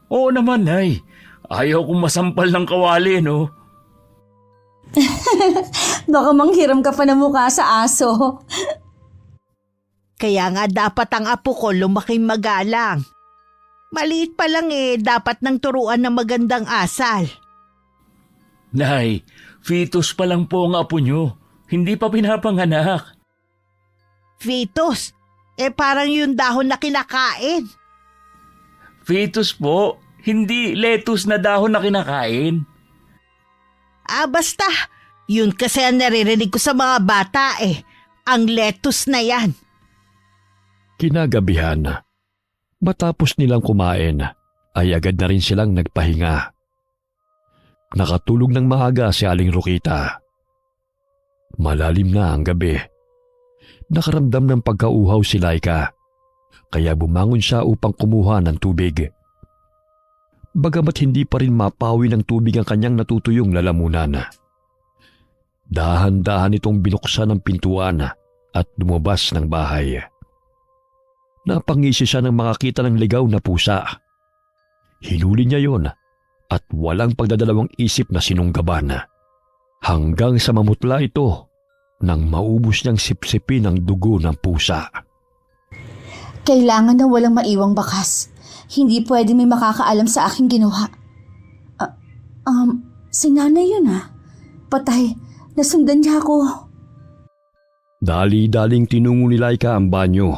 Oo naman, Nay. Ayaw kong masampal ng kawali, no? Baka manghiram ka pa na mukha sa aso. Kaya nga dapat ang apo ko lumaking magalang. Maliit pa lang dapat nang turuan ng magandang asal. Nay, fetus pa lang po ang apo nyo. Hindi pa pinapanganak. Fetus, parang yung dahon na kinakain. Fetus po, hindi lettuce na dahon na kinakain. Basta, yun kasi ang naririnig ko sa mga bata ang lettuce na yan. Kinagabihan, matapos nilang kumain, ay agad na rin silang nagpahinga. Nakatulog ng maaga si Aling Rokita. Malalim na ang gabi. Nakaramdam ng pagkauhaw si Laika, kaya bumangon siya upang kumuha ng tubig. Bagamat hindi pa rin mapawi ng tubig ang kanyang natutuyong lalamunan. Dahan-dahan itong binuksan ng pintuan at lumabas ng bahay. Napangisi siya nang makakita ng ligaw na pusa. Hinuli niya yon at walang pagdadalawang isip na sinunggaban. Hanggang sa mamutla ito nang maubos niyang sipsipin ang dugo ng pusa. Kailangan na walang maiwang bakas. Hindi pwede may makakaalam sa aking ginawa. Si nanay yun Patay, nasundan niya ako. Dali-daling tinungo ni Laika ang banyo.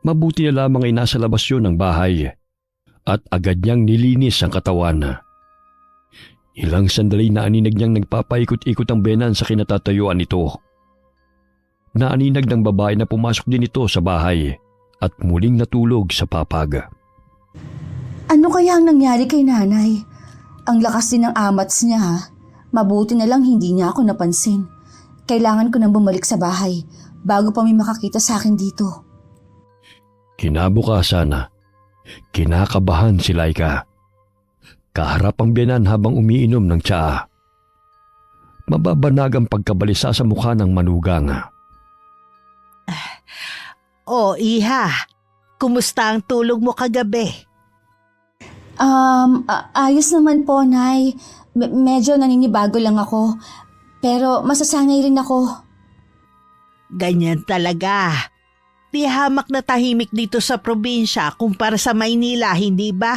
Mabuti na lamang ay nasa labas yun ng bahay at agad niyang nilinis ang katawan. Ilang sandali naaninag niyang nagpapaikot-ikot ang benan sa kinatatayuan nito. Naaninag ng babae na pumasok din ito sa bahay at muling natulog sa papag. Ano kaya ang nangyari kay nanay? Ang lakas din ng amats niya Mabuti na lang hindi niya ako napansin. Kailangan ko nang bumalik sa bahay bago pa may makakita sa akin dito. Kinabukasan, kinakabahan si Laika. Kaharap ang biyanan habang umiinom ng tsaa. Mababanag ang pagkabalisa sa mukha ng manugang. Iha, kumusta ang tulog mo kagabi? Ayos naman po, Nay. Medyo naninibago lang ako. Pero masasanay rin ako. Ganyan talaga. Di hamak na tahimik dito sa probinsya kumpara sa Maynila, hindi ba?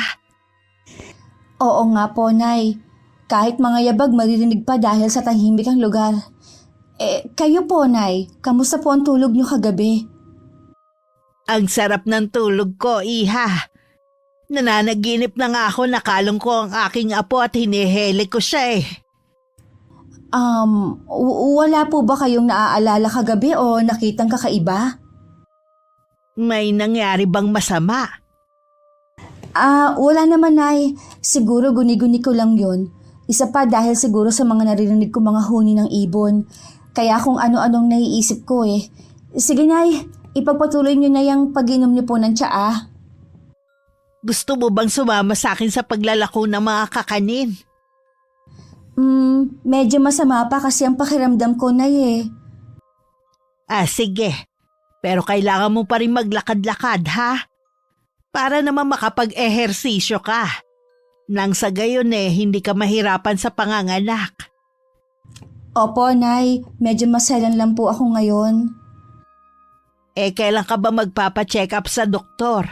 Oo nga po, Nay. Kahit mga yabag maririnig pa dahil sa tahimik ang lugar. Kayo po, Nay. Kamusta po ang tulog niyo kagabi? Ang sarap ng tulog ko, Iha. Nananaginip na nga ako na kalong ko ang aking apo at hinihele ko siya . Wala po ba kayong naaalala kagabi o nakitang kakaiba? May nangyari bang masama? Wala naman, Nay. Siguro guni-guni ko lang yun. Isa pa dahil siguro sa mga naririnig ko mga huni ng ibon. Kaya kung ano-anong naiisip ko . Sige, Nay. Ipagpatuloy niyo na yung pag-inom niyo po ng tsaa. Gusto mo bang sumama sa akin sa paglalako ng mga kakanin? Medyo masama pa kasi ang pakiramdam ko, Nay . Sige. Pero kailangan mo pa rin maglakad-lakad, ha? Para naman makapag-ehersisyo ka. Nang sa gayon hindi ka mahirapan sa panganganak. Opo, Nay. Medyo maselan lang po ako ngayon. Kailan ka ba magpapacheck up sa doktor?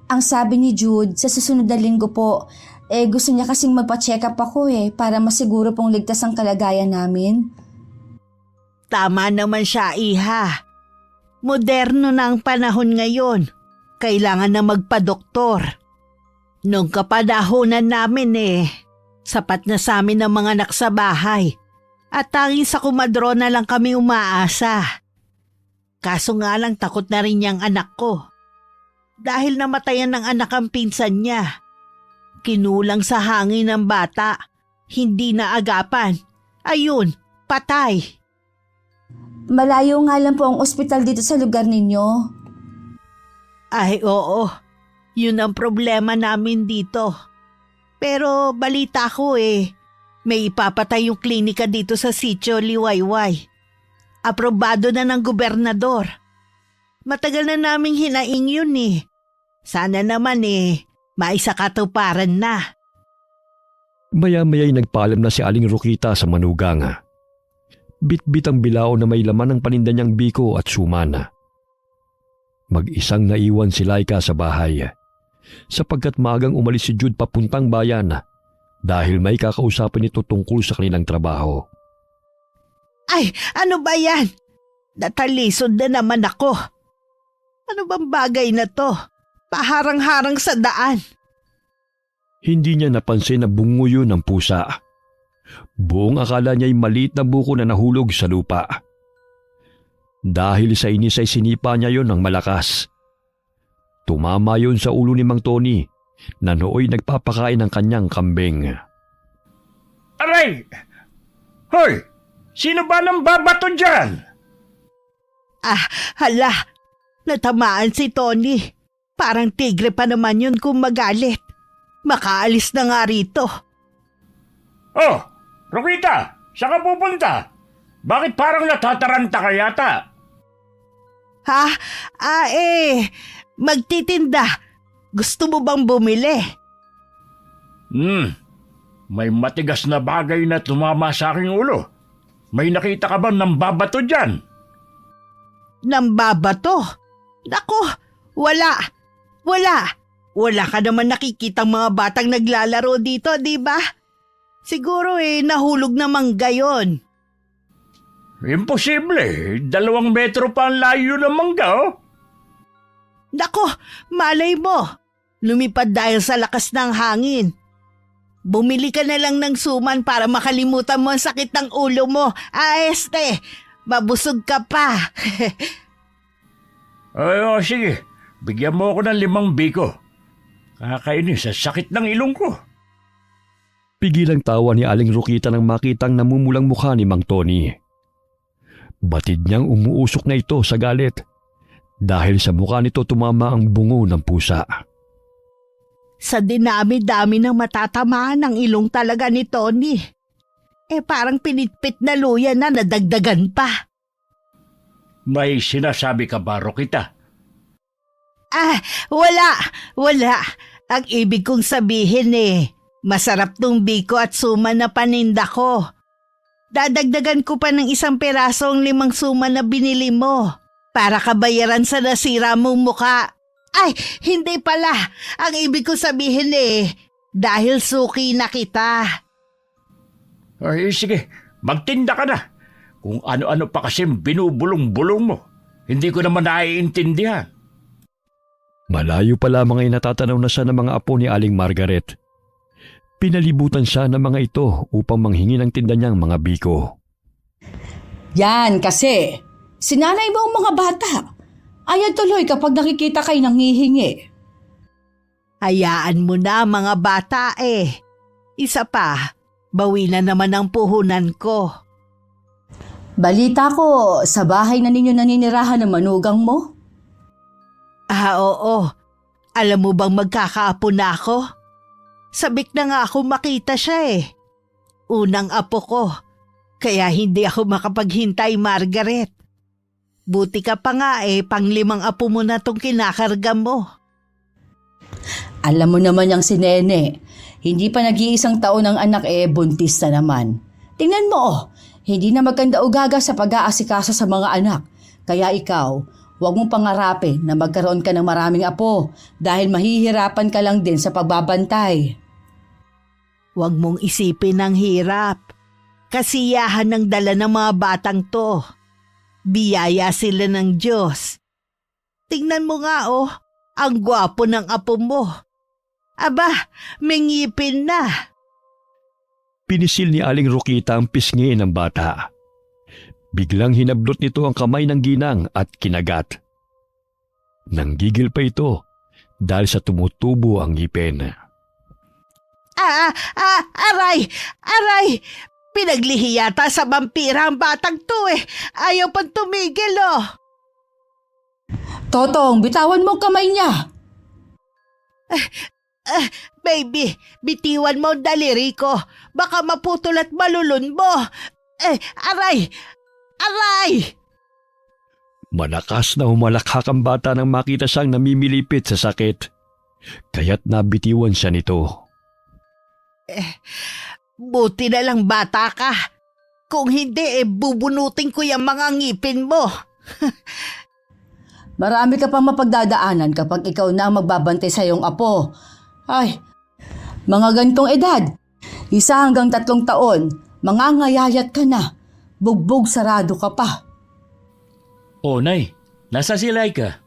Ang sabi ni Jude, sa susunod na linggo po, gusto niya kasing magpa-check up ako para masiguro pong ligtas ang kalagayan namin. Tama naman siya, Iha. Moderno na ang panahon ngayon. Kailangan na magpa-doktor. Nung kapanahonan namin sapat na sa amin ang mga anak sa bahay. At tanging sa kumadro na lang kami umaasa. Kaso nga lang takot na rin niyang anak ko. Dahil namatayan ng anak ang pinsan niya. Kinulang sa hangin ng bata. Hindi na agapan. Ayun, patay. Malayo nga lang po ang ospital dito sa lugar ninyo. Ay oo, yun ang problema namin dito. Pero balita ko may ipapatay yung klinika dito sa sitio Liwayway. Aprobado na ng gobernador. Matagal na naming hinaing yun . Sana naman maisakatuparan na. Maya-maya'y nagpaalam na si Aling Rokita sa manugang. Bitbit ang bilao na may laman ng paninda niyang biko at suman. Mag-isang naiwan si Laika sa bahay sapagkat maagang umalis si Jude papuntang bayan dahil may kakausapin ito tungkol sa kanilang trabaho. Ay, ano ba yan? Natalisod na naman ako. Ano bang bagay na to? Paharang-harang sa daan. Hindi niya napansin na bunguyo ng pusa. Buong akala niya'y maliit na buko na nahulog sa lupa. Dahil sa inis ay sinipa niya yon ng malakas. Tumama yon sa ulo ni Mang Tony na nooy nagpapakain ng kanyang kambing. Aray! Hoy! Sino ba nang babato dyan? Hala, natamaan si Tony. Parang tigre pa naman yun kung magalit. Makaalis na nga rito. Oh, Rokita, saan ka pupunta? Bakit parang natataranta ka yata? Ha? Magtitinda. Gusto mo bang bumili? May matigas na bagay na tumama sa aking ulo. May nakita ka bang nambabato dyan? Nambabato? Nako, wala. Wala ka naman nakikitang mga batang naglalaro dito, di ba? Siguro nahulog namang gayon. Imposible. 2 metro pa ang layo ng mangga, oh. Nako, malay mo. Lumipad dahil sa lakas ng hangin. Bumili ka na lang ng suman para makalimutan mo ang sakit ng ulo mo. Mabusog ka pa. Ay, sige. Bigyan mo ako ng 5 biko. Kakainis sa sakit ng ilong ko. Pigilang tawa ni Aling Rokita nang makitang namumulang mukha ni Mang Tony. Batid niyang umuusok na ito sa galit dahil sa mukha nito tumama ang bungo ng pusa. Sa dinami-dami ng matatamaan ng ilong talaga ni Tony. Parang pinitpit na luya na nadagdagan pa. May sinasabi ka ba, Rokita? Wala. Ang ibig kong sabihin masarap tong biko at suman na paninda ko. Dadagdagan ko pa ng 1 peraso ang 5 suman na binili mo para kabayaran sa nasira mong muka. Ay, hindi pala. Ang ibig ko sabihin dahil suki na kita. Ay, sige. Magtinda ka na. Kung ano-ano pa kasi binubulong-bulong mo. Hindi ko naman naiintindihan. Malayo pa lamang ay natatanaw na siya ng mga apo ni Aling Margaret. Pinalibutan siya ng mga ito upang manghingi ng tinda niyang mga biko. Yan kasi, sinanay mo ang mga bata. Ayaw tuloy kapag nakikita kayo nanghihingi. Hayaan mo na mga bata Isa pa, bawi na naman ang puhunan ko. Balita ko, sa bahay na ninyo naninirahan ng manugang mo? Oo. Alam mo bang magkakaapo na ako? Sabik na nga ako makita siya Unang apo ko. Kaya hindi ako makapaghintay, Margaret. Buti ka pa nga 5 apo mo na tong kinakarga mo. Alam mo naman yung si Nene. Hindi pa nag-iisang taon ang anak buntis na naman. Tingnan mo hindi na maganda ugaga sa pag-aasikaso sa mga anak. Kaya ikaw, huwag mong pangarapin na magkaroon ka ng maraming apo dahil mahihirapan ka lang din sa pagbabantay. Huwag mong isipin ang hirap. Kasiyahan ng dala ng mga batang to. Biyaya sila ng Diyos. Tingnan mo nga ang gwapo ng apo mo. Aba, may ngipin na. Pinisil ni Aling Rokita ang pisngi ng bata. Biglang hinablot nito ang kamay ng ginang at kinagat. Nanggigil pa ito dahil sa tumutubo ang ngipin. Aray! Pinaglihi yata sa vampira ang batang to Ayaw pang tumigil Totong, bitawan mo kamay niya. Baby, bitiwan mo ang daliri ko. Baka maputol at malulun mo. Aray! Malakas na humalakhak ang bata nang makita siyang namimilipit sa sakit. Kaya't nabitiwan siya nito. Buti na lang bata ka. Kung hindi, bubunutin ko yung mga ngipin mo. Marami ka pang mapagdadaanan kapag ikaw na ang magbabantay sa iyong apo. Ay, mga gantong edad, 1 hanggang 3 taon, mangangayayat ka na. Bugbog sarado ka pa. Oh, Nay, nasa si Laika?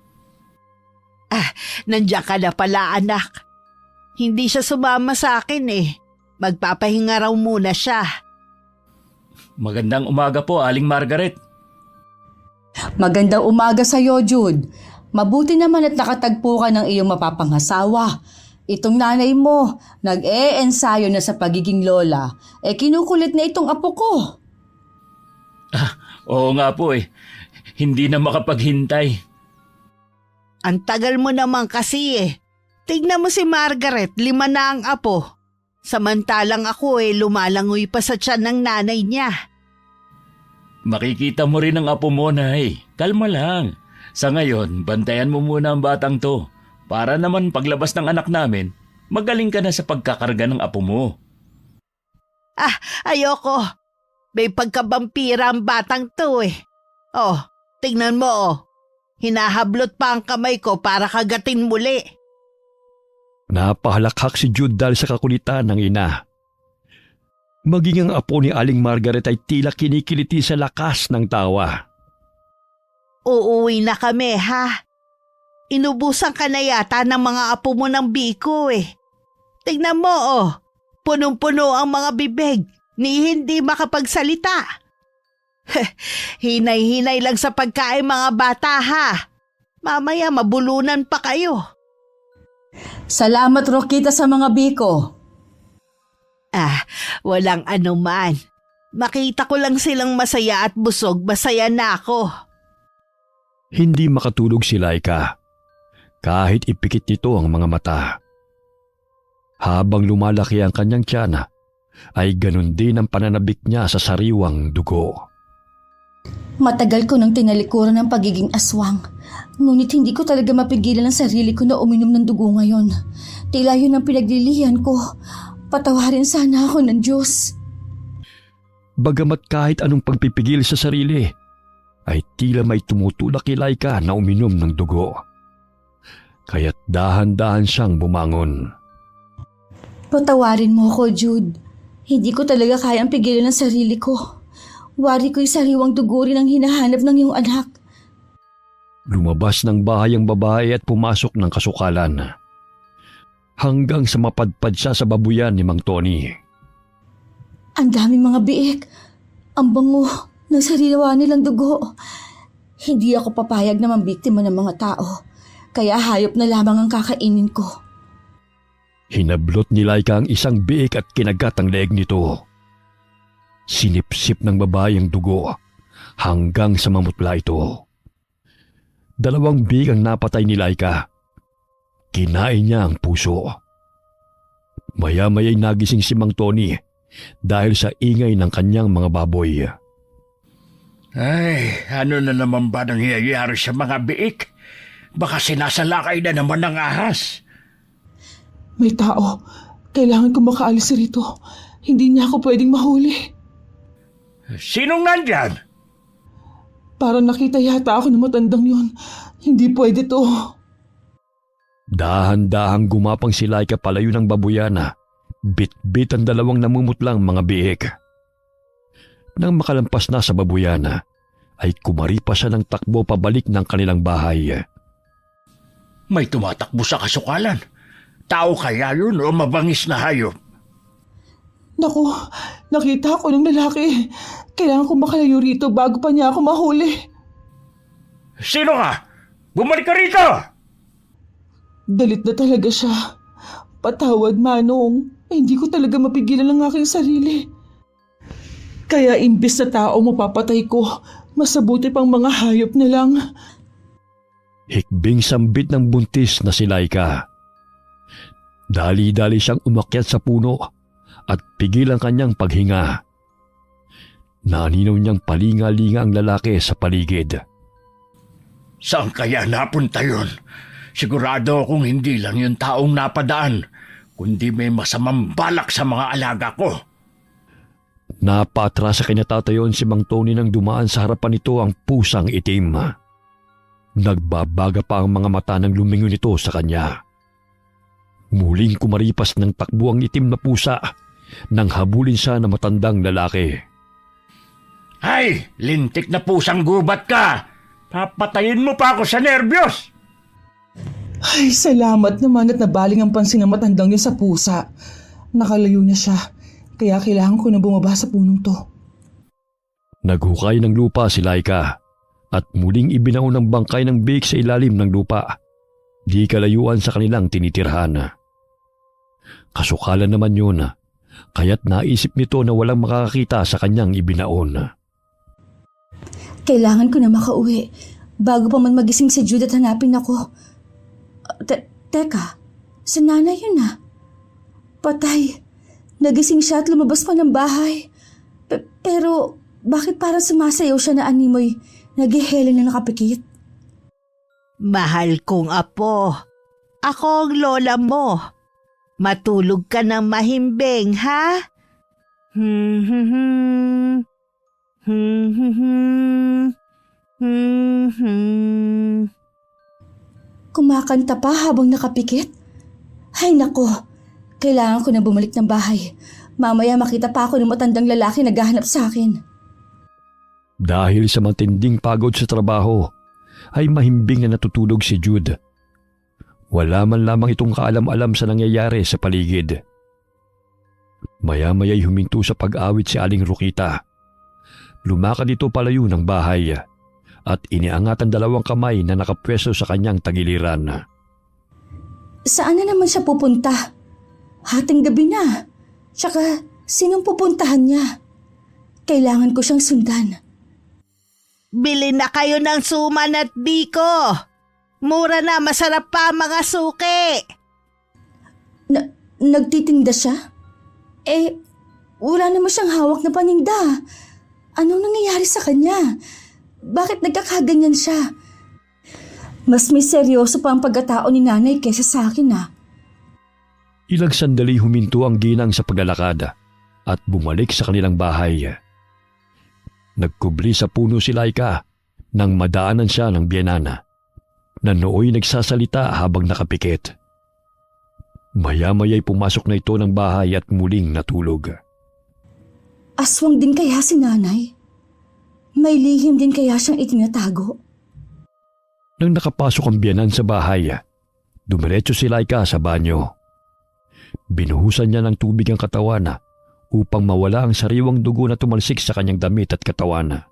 Nandiyan ka na pala, anak. Hindi siya sumama sa akin eh. Magpapahinga raw muna siya. Magandang umaga po, Aling Margaret. Magandang umaga sa iyo, Jude. Mabuti naman at nakatagpo ka ng iyong mapapangasawa. Itong nanay mo, nag-e-ensayo na sa pagiging lola. Kinukulit na itong apo ko. Oo nga po eh. Hindi na makapaghintay. Ang tagal mo naman kasi eh. Tignan mo si Margaret, 5 na ang apo. Samantalang ako lumalangoy pa sa tiyan ng nanay niya. Makikita mo rin ang apo mo, Nay. Kalma lang. Sa ngayon, bantayan mo muna ang batang to. Para naman paglabas ng anak namin, magaling ka na sa pagkakarga ng apo mo. Ayoko. May pagkabampira ang batang to eh. Oh, tingnan mo oh. Hinahablot pa ang kamay ko para kagatin muli. Napahalakhak si Jude dahil sa kakulitan ng ina. Maging ang apo ni Aling Margaret ay tila kinikiliti sa lakas ng tawa. Uuwi na kami ha. Inubusan ka na yata ng mga apo mo ng biko eh. Tingnan mo oh. Punong-puno ang mga bibig ni hindi makapagsalita. Hinay-hinay lang sa pagkain mga bata ha. Mamaya mabulunan pa kayo. Salamat, Rokita, sa mga biko. Walang anuman. Makita ko lang silang masaya at busog, masaya na ako. Hindi makatulog si Laika. Kahit ipikit nito ang mga mata. Habang lumalaki ang kanyang tiyan, ay ganun din ang pananabik niya sa sariwang dugo. Matagal ko nang tinalikuran ng pagiging aswang. Ngunit hindi ko talaga mapigilan ang sarili ko na uminom ng dugo ngayon. Tila yun ang pinaglilihan ko. Patawarin sana ako ng Diyos. Bagamat kahit anong pagpipigil sa sarili, ay tila may tumutulak kay Laika na uminom ng dugo. Kaya't dahan-dahan siyang bumangon. Patawarin mo ako, Jude. Hindi ko talaga kayang pigilan ang sarili ko. Wari ko'y sariwang dugo rin ang hinahanap ng iyong anak. Lumabas ng bahay ang babae at pumasok ng kasukalan. Hanggang sa mapadpad siya sa babuyan ni Mang Tony. Ang daming mga biik. Ang bango ng sariwa nilang dugo. Hindi ako papayag na mambiktima ng mga tao. Kaya hayop na lamang ang kakainin ko. Hinablot ni Laika ang isang biik at kinagat ang leeg nito. Sinipsip ng babae ang dugo hanggang sa mamutla ito. 2 biik ang napatay ni Laika. Kinain niya ang puso. Maya-maya'y nagising si Mang Tony dahil sa ingay ng kanyang mga baboy. Ay, ano na naman ba nangyayari sa mga biik? Baka sinasalakay na naman ng ahas. May tao. Kailangan ko makaalis rito. Hindi niya ako pwedeng mahuli. Sinong nandyan? Parang nakita yata ako ng matandang yun. Hindi pwede to. Dahan-dahang gumapang si Laika palayo ng babuyana. Bit-bit ang 2 namumutlang mga biik. Nang makalampas na sa babuyana, ay kumari pa siya ng takbo pabalik ng kanilang bahay. May tumatakbo sa kasukalan. Tao kaya yun o mabangis na hayop? Naku, nakita ko ng lalaki. Kailangan ko makalayo rito bago pa niya ako mahuli. Sino ka? Bumalik ka rito! Dalit na talaga siya. Patawad, Manong. Hindi ko talaga mapigilan ang aking sarili. Kaya imbis na tao mapapatay ko, masabuti pang mga hayop na lang. Hikbing sambit ng buntis na si Laika. Dali-dali siyang umakyat sa puno at pigil ang kanyang paghinga. Naninaw niyang palinga-linga ang lalaki sa paligid. Saan kaya napunta yun? Sigurado akong hindi lang yung taong napadaan, kundi may masamang balak sa mga alaga ko. Napatras sa kinatatayon si Mang Tony nang dumaan sa harapan nito ang pusang itim. Nagbabaga pa ang mga mata nang lumingon ito sa kanya. Muling kumaripas ng takbo ang itim na pusa nang habulin siya ng matandang lalaki. Ay, lintik na pusang gubat ka! Papatayin mo pa ako sa nervyos! Ay, salamat naman at nabaling ang pansin ng matandang yun sa pusa. Nakalayo na siya, kaya kailangan ko na bumaba sa punong to. Naghukay ng lupa si Laika at muling ibinaon ng bangkay ng biik sa ilalim ng lupa. Di kalayuan sa kanilang tinitirhan. Kasukalan naman yun, kaya't naisip nito na walang makakakita sa kanyang ibinaon. Kailangan ko na makauwi bago pa man magising si Jude at hanapin ako. Teka, sa nanay yun na. Patay. Nagising siya at lumabas pa ng bahay. Pero bakit parang sumasayaw siya na animoy naghihiling na nakapikit? Mahal kong apo, ako ang lola mo. Matulog ka ng mahimbing, ha? Kumakanta pa habang nakapikit? Ay nako, kailangan ko na bumalik ng bahay. Mamaya makita pa ako ng matandang lalaki naghahanap sa akin. Dahil sa matinding pagod sa trabaho, ay mahimbing na natutulog si Jude. Wala man lamang itong kaalam-alam sa nangyayari sa paligid. Maya-maya'y huminto sa pag-awit si Aling Rokita. Lumakad ito palayo ng bahay at iniangat ang dalawang kamay na nakapwesto sa kanyang tagiliran. Saan na naman siya pupunta? Hating gabi na. Tsaka, sinong pupuntahan niya? Kailangan ko siyang sundan. Bili na kayo ng suman at biko. Mura na, masarap pa ang mga suki. Nagtitinda siya? Wala naman siyang hawak na paninda. Anong nangyayari sa kanya? Bakit nagkakaganyan siya? Mas may seryoso pa ang pagkatao ni nanay kaysa sa akin Ilang sandali huminto ang ginang sa paglalakad at bumalik sa kanilang bahay. Nagkubli sa puno si Laika nang madaanan siya ng biyenana na nooy nagsasalita habang nakapikit. Maya-maya'y pumasok na ito ng bahay at muling natulog. Aswang din kaya si nanay? May lihim din kaya siyang itinatago? Nang nakapasok ang biyenan sa bahay, dumiretso si Laika sa banyo. Binuhusan niya ng tubig ang katawan upang mawala ang sariwang dugo na tumalsik sa kanyang damit at katawan.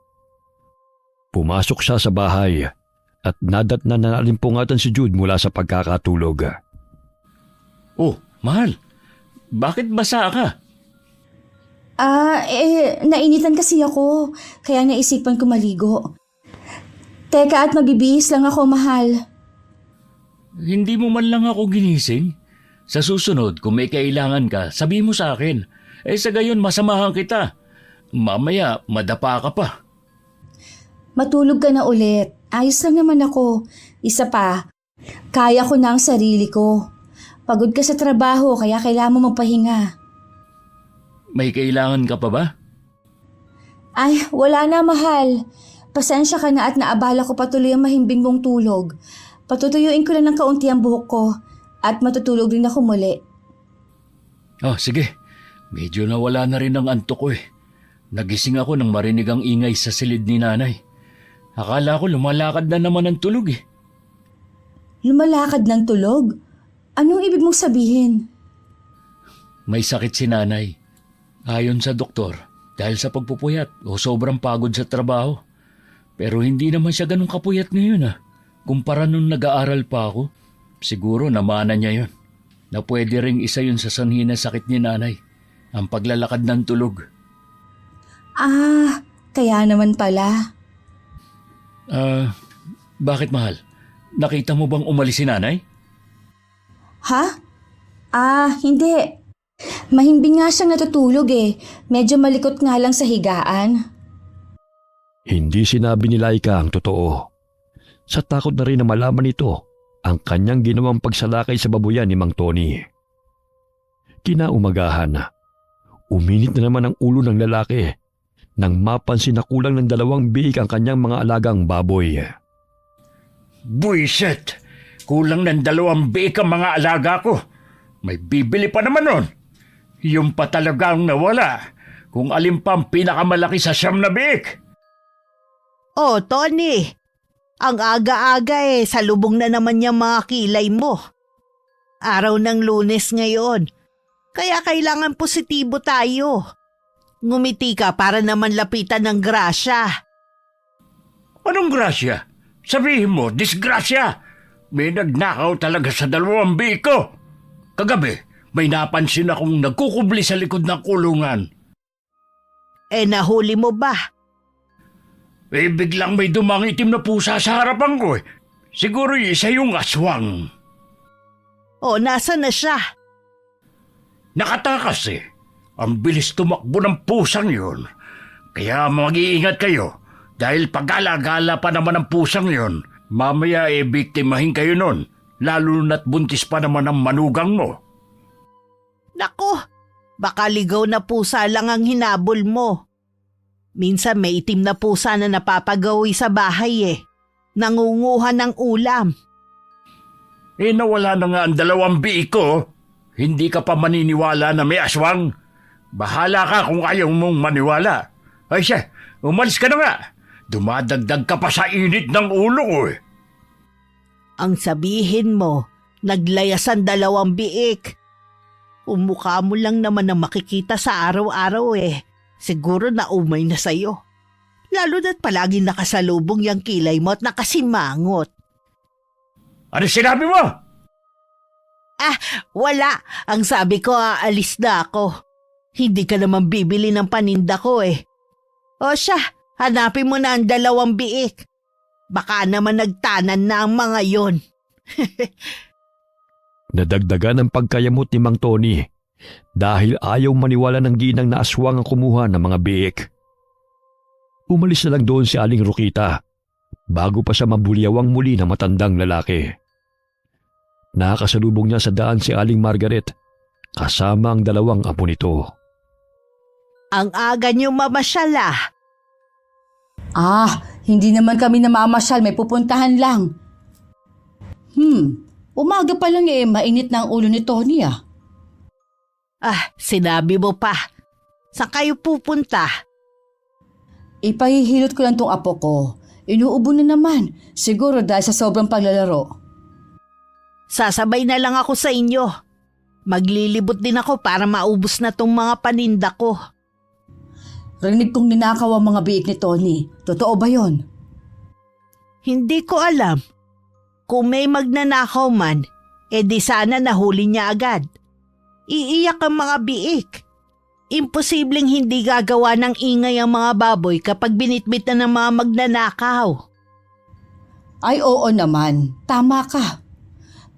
Pumasok siya sa bahay at nadatnan na nalimpungatan si Jude mula sa pagkakatulog. Oh, mahal. Bakit basa ka? Nainitan kasi ako, kaya naisipan ko maligo. Teka at magbibihis lang ako, mahal. Hindi mo man lang ako ginising? Sa susunod, kung may kailangan ka, sabi mo sa akin. Sa gayon, masamahan kita. Mamaya, madapa ka pa. Matulog ka na ulit. Ayos lang naman ako. Isa pa, kaya ko na ang sarili ko. Pagod ka sa trabaho, kaya kailangan mo magpahinga. May kailangan ka pa ba? Ay, wala na, mahal. Pasensya ka na at naabala ko patuloy ang mahimbing mong tulog. Patutuyuin ko lang ng kaunti ang buhok ko at matutulog rin ako muli. Oh, sige. Medyo nawala na rin ang antok ko Nagising ako nang marinig ang ingay sa silid ni nanay. Akala ko lumalakad na naman ang tulog Lumalakad ng tulog? Anong ibig mong sabihin? May sakit si nanay. Ayon sa doktor, dahil sa pagpupuyat o sobrang pagod sa trabaho. Pero hindi naman siya ganun kapuyat ngayon Kumpara nung nag-aaral pa ako, siguro namana niya yun. Na pwede ring isa yun sa sanhi ng sakit ni nanay, ang paglalakad ng tulog. Kaya naman pala. Bakit mahal? Nakita mo bang umalis si nanay? Ha? Hindi. Mahimbing nga siyang natutulog Medyo malikot nga lang sa higaan. Hindi sinabi ni Laika ang totoo. Sa takot na rin na malaman ito ang kanyang ginawang pagsalakay sa babuyan ni Mang Tony. Kinaumagahan, Uminit na naman ang ulo ng lalaki nang mapansin na kulang ng 2 biik ang kanyang mga alagang baboy. Buiset! Kulang ng 2 biik ang mga alaga ko. May bibili pa naman nun. Yung pa talagang nawala. Kung alin pa ang pinakamalaki sa 9 na biik. Oh, Tony. Ang aga-aga salubong na naman yung mga kilay mo. Araw ng Lunes ngayon. Kaya kailangan positibo tayo. Ngumiti ka para naman lapitan ng grasya. Anong grasya? Sabihin mo, disgrasya! May nagnakaw talaga sa 2 biik ko. Kagabi, may napansin akong nagkukubli sa likod ng kulungan. Nahuli mo ba? Biglang may dumang itim na pusa sa harapan ko. Siguro isa yung aswang. O, nasa na siya? Nakatakas Ang bilis tumakbo ng pusang yun. Kaya mag-iingat kayo dahil pag-gala-gala pa naman ang pusang yun. Mamaya biktimahin kayo nun, lalo na't buntis pa naman ang manugang mo. Nako, baka ligaw na pusa lang ang hinabol mo. Minsan may itim na pusa na napapagawi sa bahay Nangunguha ng ulam. Nawala na nga ang 2 biik ko. Hindi ka pa maniniwala na may aswang. Bahala ka kung ayaw mong maniwala. Ay siya, umalis ka na nga. Dumadagdag ka pa sa init ng ulo ko Ang sabihin mo, naglayas ang 2 biik. Umukha mo lang naman na makikita sa araw-araw Siguro na umay na sa'yo. Lalo na't palagi nakasalubong yung kilay mo at nakasimangot. Ano sinabi mo? Wala. Ang sabi ko, aalis na ako. Hindi ka naman bibili ng paninda ko O siya, hanapin mo na ang 2 biik. Baka naman nagtanan na ang mga yon. Nadagdagan ang pagkayamot ni Mang Tony dahil ayaw maniwala ng ginang na aswang ang kumuha ng mga biik. Umalis na lang doon si Aling Rokita bago pa siya mabulyawang muli ng matandang lalaki. Nakakasalubong niya sa daan si Aling Margaret kasama ang 2 apo nito. Ang aga niyo mamasyal Hindi naman kami namamasyal, may pupuntahan lang. Umaga pa lang mainit na ang ulo ni Tony Sinabi mo pa. Saan kayo pupunta? Ipahihilot ko lang tong apo ko. Inuubo na naman, siguro dahil sa sobrang paglalaro. Sasabay na lang ako sa inyo. Maglilibot din ako para maubos na tong mga paninda ko. Rinig kong ninakaw ang mga biik ni Tony. Totoo ba yon? Hindi ko alam. Kung may magnanakaw man, di sana nahuli niya agad. Iiyak ang mga biik. Imposibleng hindi gagawa ng ingay ang mga baboy kapag binitbit na ng mga magnanakaw. Ay oo naman, tama ka.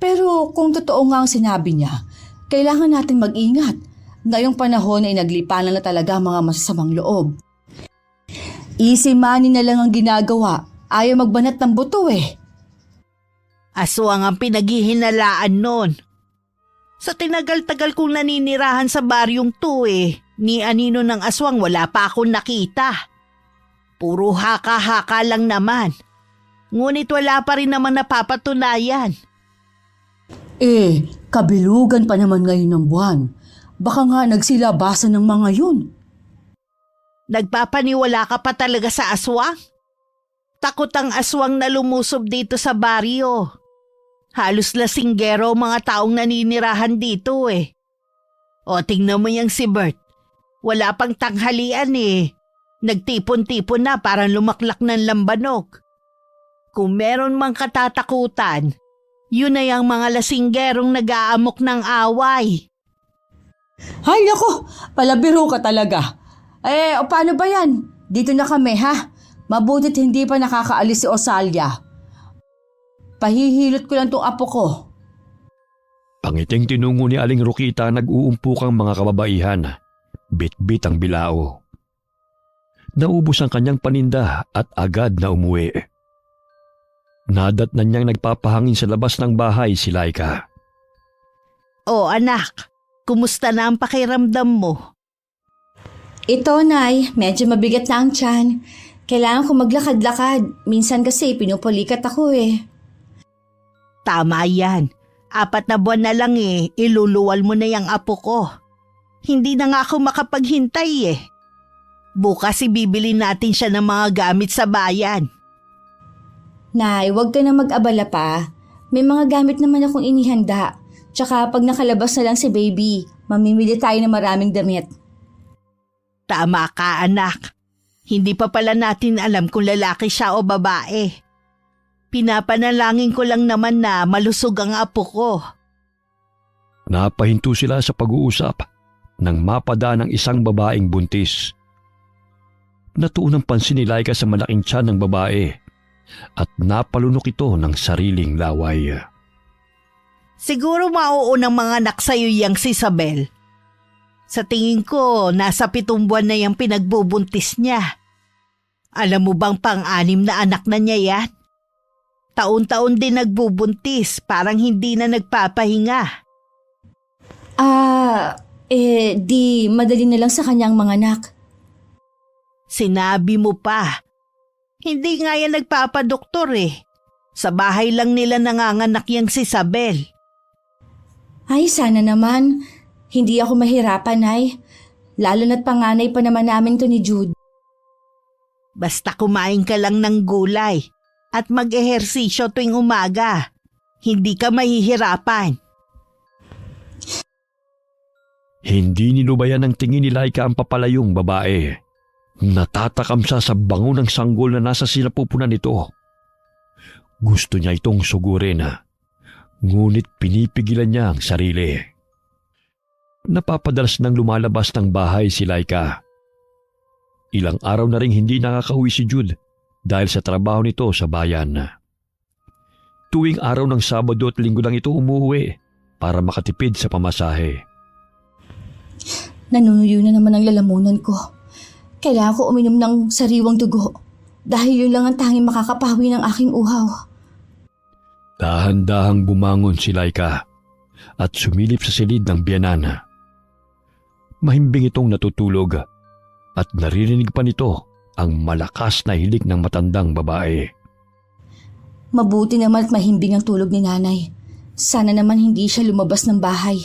Pero kung totoo nga ang sinabi niya, kailangan natin mag-ingat. Ngayong panahon ay naglipanan na talaga ang mga masasamang loob. Easy money na lang ang ginagawa. Ayaw magbanat ng buto Aswang ang pinaghihinalaan nun. Sa tinagal-tagal kong naninirahan sa baryong to ni anino ng aswang wala pa akong nakita. Puro haka-haka lang naman. Ngunit wala pa rin naman napapatunayan. Kabilugan pa naman ngayon ng buwan. Baka nga nagsilabasan ng mga yun. Nagpapaniwala ka pa talaga sa aswang? Takot ang aswang na lumusob dito sa baryo. Halos lasinggero mga taong naninirahan dito O tingnan mo yung si Bert. Wala pang tanghalian Nagtipon-tipon na parang lumaklak ng lambanog. Kung meron mang katatakutan, yun na yung mga lasinggerong nag-aamok ng away. Hay nako, palabiro ka talaga. O paano ba yan? Dito na kami Mabutit hindi pa nakakaalis si Osalia. Pahihilot ko lang tong apo ko. Pangiting tinungo ni Aling Rokita nag-uumpukang mga kababaihan. Bit-bit ang bilao. Naubos ang kanyang paninda at agad na umuwi. Nadat na niyang nagpapahangin sa labas ng bahay si Laika. O anak, kumusta na ang pakiramdam mo? Ito, Nay. Medyo mabigat na ang tiyan. Kailangan ko maglakad-lakad. Minsan kasi pinupulikat ako eh. Tama yan. 4 na buwan na lang iluluwal mo na yung apo ko. Hindi na nga ako makapaghintay Bukas ibibili natin siya ng mga gamit sa bayan. Nay, huwag ka na mag-abala pa. May mga gamit naman akong inihanda. Tsaka pag nakalabas na lang si baby, mamimili tayo ng maraming damit. Tama ka, anak. Hindi pa pala natin alam kung lalaki siya o babae. Pinapanalangin ko lang naman na malusog ang apo ko. Napahinto sila sa pag-uusap nang mapada ng isang babaeng buntis. Natuon ang pansin ni Laika sa malaking tiyan ng babae at napalunok ito ng sariling laway. Siguro mauunang mga anak sa'yo yang si Isabel. Sa tingin ko, nasa 7 buwan na yung pinagbubuntis niya. Alam mo bang pang-6 na anak na niya yan? Taon-taon din nagbubuntis, parang hindi na nagpapahinga. Di madali na lang sa kanyang mga anak. Sinabi mo pa. Hindi nga yan nagpapadoktor Sa bahay lang nila nanganganak yang si Isabel. Ay, sana naman. Hindi ako mahirapan, Nay. Lalo na't panganay pa naman namin to ni Jude. Basta kumain ka lang ng gulay at mag-ehersisyo tuwing umaga. Hindi ka mahihirapan. Hindi nilubayan ng tingin ni Laika ang papalayong babae. Natatakam siya sa bango ng sanggol na nasa sinapupunan nito. Gusto niya itong sugurin, ngunit pinipigilan niya ang sarili. Napapadalas nang lumalabas ng bahay si Laika. Ilang araw na ring hindi nakakauwi si Jude dahil sa trabaho nito sa bayan. Tuwing araw ng Sabado at Linggo lang ito umuwi para makatipid sa pamasahe. Nanunuyo na naman ang lalamunan ko. Kailangan ko uminom ng sariwang dugo dahil yun lang ang tanging makakapawi ng aking uhaw. Dahan-dahang bumangon si Laika at sumilip sa silid ng biyanan. Mahimbing itong natutulog at naririnig pa nito ang malakas na hilik ng matandang babae. Mabuti naman at mahimbing ang tulog ni Nanay. Sana naman hindi siya lumabas ng bahay.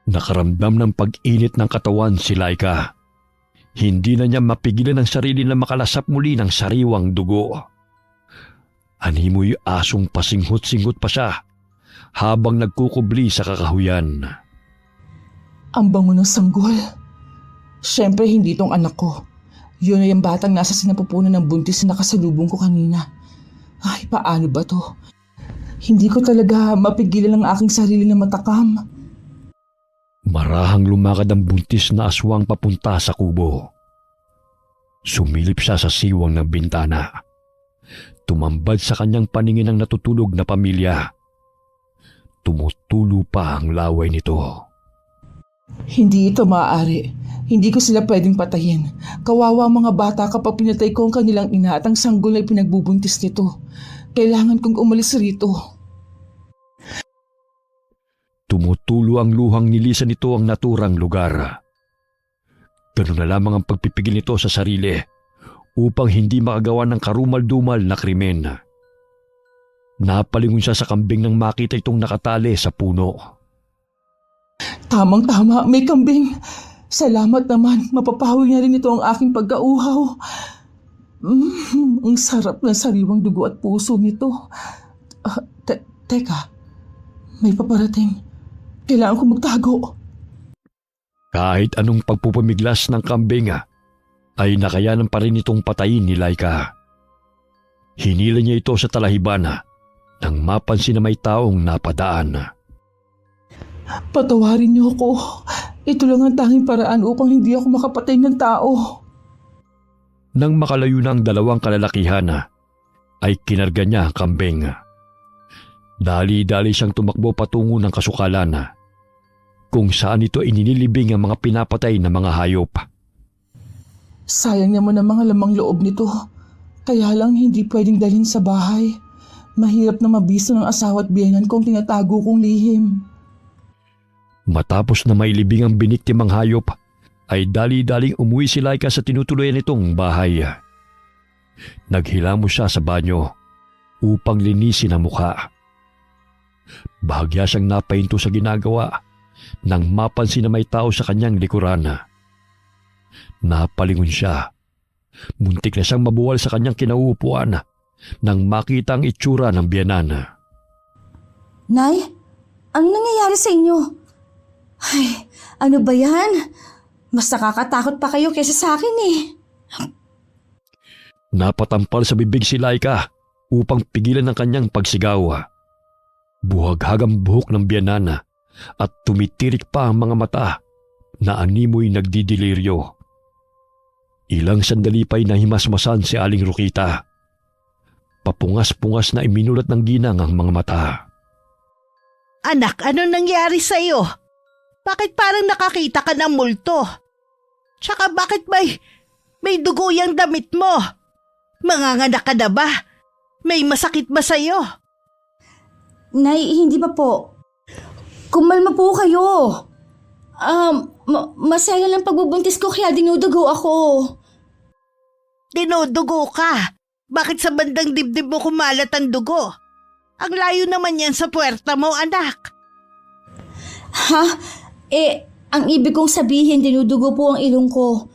Nakaramdam ng pag-init ng katawan si Laika. Hindi na niya mapigilan ang sarili na makalasap muli ng sariwang dugo. Animoy asong pasinghot-singhot pa siya habang nagkukubli sa kakahuyan. Ang bango ng sanggol. Siyempre hindi itong anak ko. Yun ay ang batang nasa sinapupunan ng buntis na nakasalubong ko kanina. Ay, paano ba to? Hindi ko talaga mapigilan ang aking sarili na matakam. Marahang lumakad ang buntis na aswang papunta sa kubo. Sumilip siya sa siwang ng bintana. Tumambad sa kanyang paningin ang natutulog na pamilya. Tumutulo pa ang laway nito. Hindi ito maaari. Hindi ko sila pwedeng patayin. Kawawa ang mga bata kapag pinatay ko ang kanilang ina at ang sanggol na ipinagbubuntis nito. Kailangan kong umalis rito. Tumutulo ang luhang nilisan nito ang naturang lugar. Ganun na lamang ang pagpipigil nito sa sarili upang hindi makagawa ng karumal-dumal na krimen. Napalingon siya sa kambing nang makita itong nakatali sa puno. Tamang-tama, may kambing. Salamat naman, mapapahawi na rin ito ang aking pagkauhaw. Ang sarap ng sariwang dugo at puso nito. Teka, may paparating. Kailangan ko magtago. Kahit anong pagpupumiglas ng kambing ay nakayanan pa rin itong patayin ni Laika. Hinila niya ito sa talahiban nang mapansin na may taong napadaan. Patawarin niyo ako. Ito lang ang tanging paraan upang hindi ako makapatay ng tao. Nang makalayo na ang dalawang kalalakihan, ay kinarga niya ang kambing. Dali-dali siyang tumakbo patungo ng kasukalan kung saan ito ininilibing ang mga pinapatay na mga hayop. Sayang naman ang mga lamang loob nito. Kaya lang hindi pwedeng dalhin sa bahay. Mahirap na mabisto ng asawa at biyenan kung tinatago kong lihim. Matapos na mailibing ang biniktimang hayop, ay dali-daling umuwi si Laika sa tinutuluyan nitong bahay. Naghilamos siya sa banyo upang linisin ang mukha. Bahagya siyang napahinto sa ginagawa nang mapansin na may tao sa kanyang likuran. Napalingon siya. Muntik na siyang mabuwal sa kanyang kinauupuan nang makita ang itsura ng biyanan. Nay, ano nangyayari sa inyo? Ay, ano ba yan? Mas nakakatakot pa kayo kaysa sa akin eh. Napatampal sa bibig si Laika upang pigilan ang kanyang pagsigaw. Buhaghag ang buhok ng biyanan at tumitirik pa ang mga mata na animoy nagdidiliryo. Ilang sandali pa'y nahimasmasan si Aling Rokita. Papungas-pungas na iminulat ng ginang ang mga mata. Anak, ano nangyari sa'yo? Bakit parang nakakita ka ng multo? Tsaka bakit may dugo yung damit mo? Manganganak ka na ba? May masakit ba sa'yo? Nay, hindi pa po. Kumalma po kayo. Masaya lang pagbubuntis ko kaya dinudugo ako. Dinudugo ka? Bakit sa bandang dibdib mo kumalat ang dugo? Ang layo naman yan sa puwerta mo, anak. Ha? Ang ibig kong sabihin, dinudugo po ang ilong ko.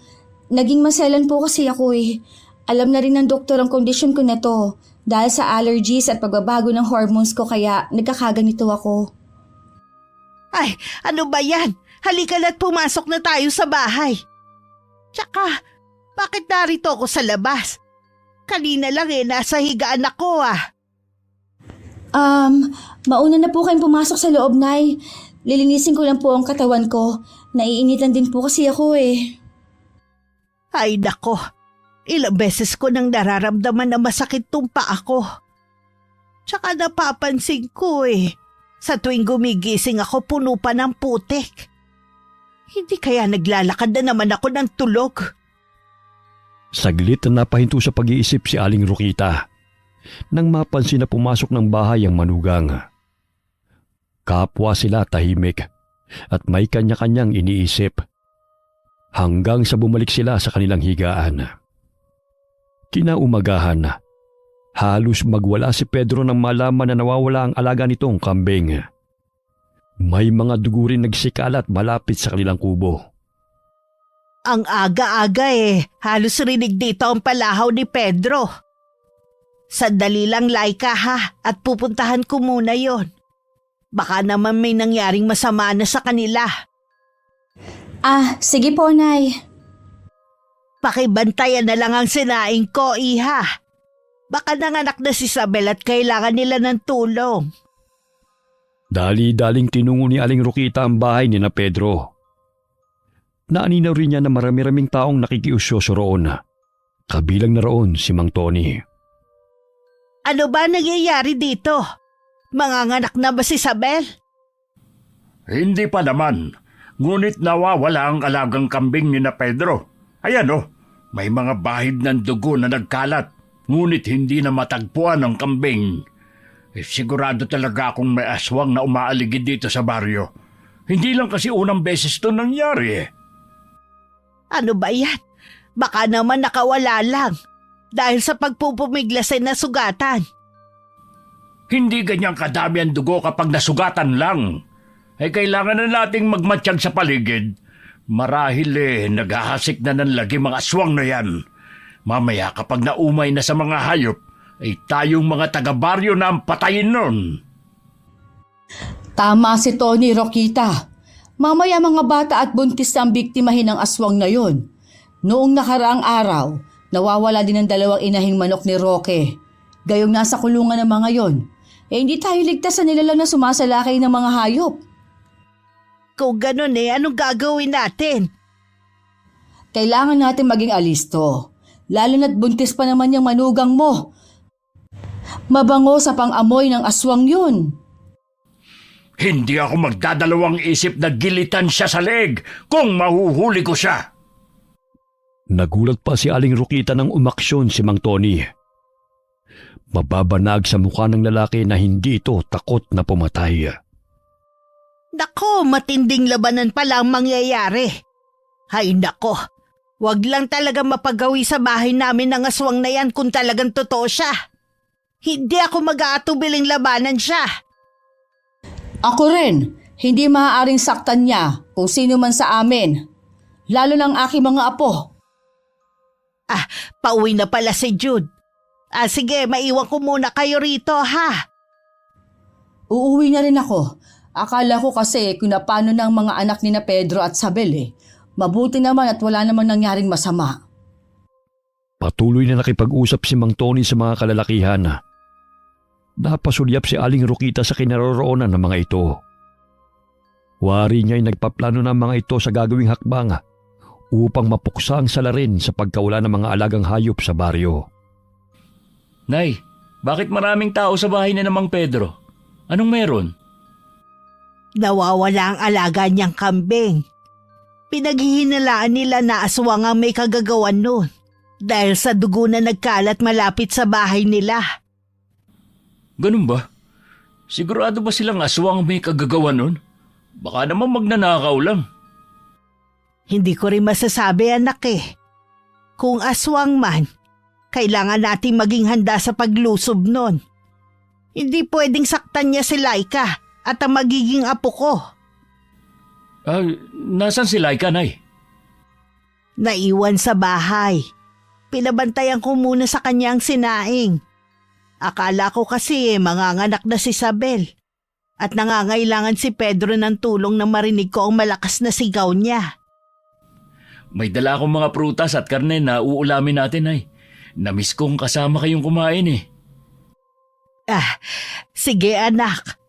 Naging maselan po kasi ako eh. Alam na rin ng doktor ang kondisyon ko na to. Dahil sa allergies at pagbabago ng hormones ko kaya nagkakaganito ako. Ay, ano ba yan? Halika na't pumasok na tayo sa bahay. Tsaka, bakit narito ako sa labas? Kanina lang nasa higaan ako ah. Mauna na po kayong pumasok sa loob, Nay. Lilinisin ko lang po ang katawan ko. Naiinitan din po kasi ako eh. Ay nako, ilang beses ko nang nararamdaman na masakit tong paa ko. Tsaka napapansin ko sa tuwing gumigising ako puno pa ng putik. Hindi kaya naglalakad na naman ako ng tulog? Saglit na napahinto sa pag-iisip si Aling Rokita nang mapansin na pumasok ng bahay ang manugang. Kapwa sila tahimik at may kanya-kanyang iniisip hanggang sa bumalik sila sa kanilang higaan. Kinaumagahan, halos magwala si Pedro nang malaman na nawawala ang alaga nitong kambing. May mga dugo rin nagsikalat malapit sa kanilang kubo. Ang aga-aga halos rinig dito ang palahaw ni Pedro. Sandali lang, Laika ha, at pupuntahan ko muna yon. Baka naman may nangyaring masama na sa kanila. Sige po, Nay. Pakibantayan na lang ang sinaing ko, iha. Baka nanganak na si Isabel at kailangan nila ng tulong. Dali-daling tinungo ni Aling Rokita ang bahay ni na Pedro. Naaninaw rin niya na marami-raming taong nakikiusyoso roon. Kabilang na roon si Mang Tony. Ano ba nangyayari dito? Manganganak na ba si Isabel? Hindi pa naman. Ngunit nawawala ang alagang kambing ni na Pedro. Ayan may mga bahid ng dugo na nagkalat. Ngunit hindi na matagpuan ang kambing. Sigurado talaga akong may aswang na umaaligid dito sa baryo. Hindi lang kasi unang beses ito nangyari Ano ba yan? Baka naman nakawala lang. Dahil sa pagpupumiglas na sugatan. Hindi ganyang kadami ang dugo kapag nasugatan lang. Kailangan na nating magmatsyag sa paligid. Marahil naghahasik na ng lagi mga aswang na yan. Mamaya kapag naumay na sa mga hayop, tayong mga taga-baryo na ang patayin nun. Tama si Tony, Rokita. Mamaya mga bata at buntis ang biktimahin ng aswang na yon. Noong nakaraang araw, nawawala din ang dalawang inahing manok ni Roque. Gayong nasa kulungan ng mga yon. Hindi tayo ligtas sa nilalang na sumasalakay ng mga hayop. Kung ganun anong gagawin natin? Kailangan natin maging alisto. Lalo na't buntis pa naman yung manugang mo. Mabango sa pang-amoy ng aswang yun. Hindi ako magdadalawang isip na gilitan siya sa leeg kung mahuhuli ko siya. Nagulat pa si Aling Rokita nang umaksyon si Mang Tony. Mababanag sa mukha ng lalaki na hindi ito takot na pumatay. Nako, matinding labanan pala ang mangyayari. Hay nako, wag lang talaga mapagawi sa bahay namin ng aswang na yan kung talagang totoo siya. Hindi ako mag-aatubiling labanan siya. Ako rin, hindi maaaring saktan niya kung sino man sa amin. Lalo ng aking mga apo. Pauwi na pala si Jude. Sige, maiwan ko muna kayo rito ha. Uuwi na rin ako. Akala ko kasi kung napano ng mga anak ni na Pedro at Sabel Mabuti naman at wala namang nangyaring masama. Patuloy na nakipag-usap si Mang Tony sa mga kalalakihan. Napasulyap si Aling Rokita sa kinaroroonan ng mga ito. Wari niya'y nagpaplano ng mga ito sa gagawing hakbang upang mapuksa ang salarin sa pagkawala ng mga alagang hayop sa baryo. Nay, bakit maraming tao sa bahay ni na Mang Pedro? Anong meron? Nawawala ang alaga niyang kambing. Pinaghihinalaan nila na aswang ang may kagagawan nun dahil sa dugo na nagkalat malapit sa bahay nila. Ganun ba? Sigurado ba silang aswang may kagagawa nun? Baka naman magnanakaw lang. Hindi ko rin masasabi anak Kung aswang man, kailangan nating maging handa sa paglusob nun. Hindi pwedeng saktan niya si Laika at ang magiging apo ko. Nasaan si Laika, Nay? Naiwan sa bahay. Pinabantayan ko muna sa kanyang sinaing. Akala ko kasi manganganak na si Sabel. At nangangailangan si Pedro ng tulong na marinig ko ang malakas na sigaw niya. May dala akong mga prutas at karne na uulamin natin, Nay. Namiss kong kasama kayong kumain Sige anak.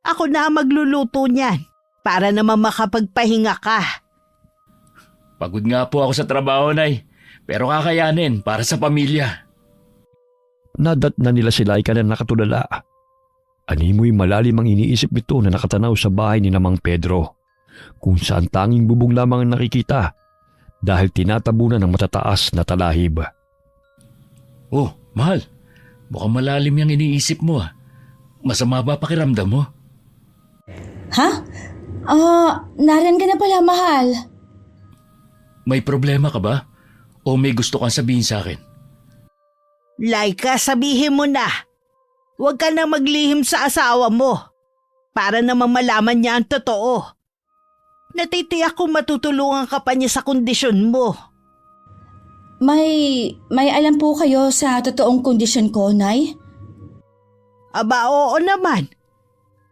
Ako na ang magluluto niyan para naman makapagpahinga ka. Pagod nga po ako sa trabaho, Nay. Pero kakayanin para sa pamilya. Nadat na nila si Laika na nakatulala. Animoy malalim ang iniisip nito na nakatanaw sa bahay ni na Mang Pedro, kung saan tanging bubong lamang ang nakikita dahil tinatabunan ng matataas na talahib. Oh, mahal. Mukhang malalim yung iniisip mo. Masama ba pakiramdam mo? Ha? Nariyan ka na pala, mahal. May problema ka ba? O may gusto kang sabihin sa akin? Laika, sabihin mo na. Huwag ka na maglihim sa asawa mo para naman malaman niya ang totoo. Natitiyak kong matutulungan ka pa niya sa kondisyon mo. May alam po kayo sa totoong kondisyon ko, Nay? Aba, oo naman.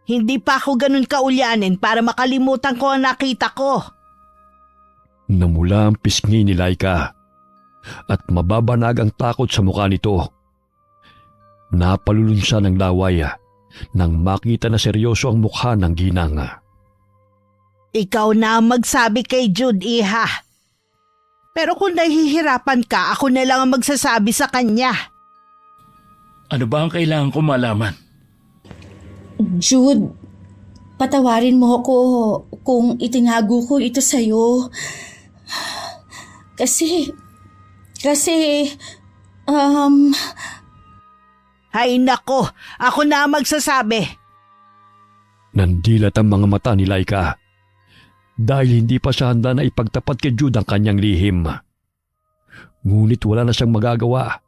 Hindi pa ako ganun kaulyanin para makalimutan ko ang nakita ko. Namula ang pisngi ni Laika at mababanag ang takot sa mukha nito. Napalulun siya ng laway nang makita na seryoso ang mukha ng ginang. Ikaw na ang magsabi kay Jude, iha. Pero kung nahihirapan ka, ako na lang ang magsasabi sa kanya. Ano ba ang kailangan ko malaman? Jude, patawarin mo ako kung itinago ko ito sa'yo. Kasi, Hay nako, ako na ang magsasabi. Nandilat ang mga mata ni Laika dahil hindi pa siya handa na ipagtapat kay Jude ang kanyang lihim. Ngunit wala na siyang magagawa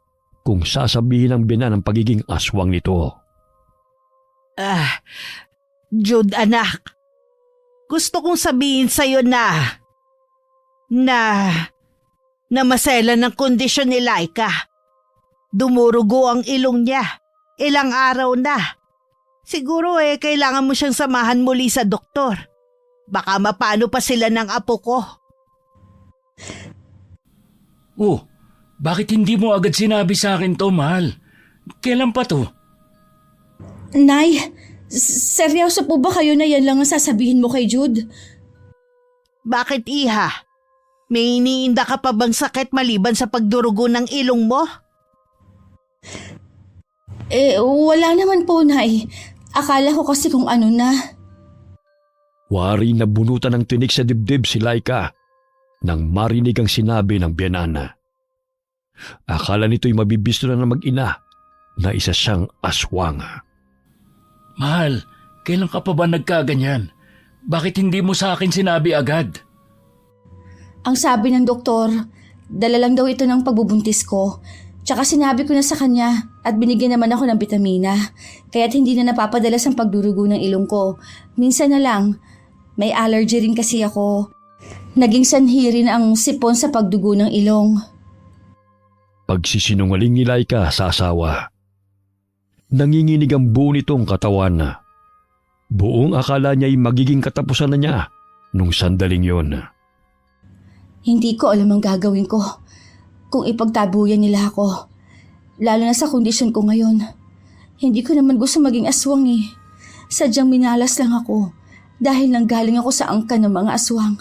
kung sasabihin ang binan ang pagiging aswang nito. Jude anak, gusto kong sabihin sa'yo na maselan ng kondisyon ni Laika. Dumurugo ang ilong niya. Ilang araw na. Siguro kailangan mo siyang samahan muli sa doktor. Baka mapano pa sila ng apo ko. Oh, bakit hindi mo agad sinabi sa akin to, mahal? Kailan pa to? Nay, seryoso po ba kayo na yan lang ang sasabihin mo kay Jude? Bakit iha? May iniinda ka pa bang sakit maliban sa pagdurugo ng ilong mo? Wala naman po, Nay. Akala ko kasi kung ano na. Wari na bunutan ng tinik sa dibdib si Laika nang marinig ang sinabi ng biyanana. Akala nito'y mabibisto na ng mag-ina na isa siyang aswang. Mahal, kailan ka pa ba nagkaganyan? Bakit hindi mo sa akin sinabi agad? Ang sabi ng doktor, dala lang daw ito ng pagbubuntis ko. Tsaka sinabi ko na sa kanya at binigyan naman ako ng bitamina. Kaya't hindi na napapadalas ang pagdurugo ng ilong ko. Minsan na lang, may allergy rin kasi ako. Naging sanhi rin ang sipon sa pagdugo ng ilong. Pagsisinungaling ni Laika sa asawa. Nanginginig ang buo nitong katawan. Buong akala niya'y magiging katapusan na niya nung sandaling yon. Hindi ko alam ang gagawin ko kung ipagtabuyan nila ako. Lalo na sa kondisyon ko ngayon. Hindi ko naman gusto maging aswang eh. Sadyang minalas lang ako dahil nanggaling ako sa angkan ng mga aswang.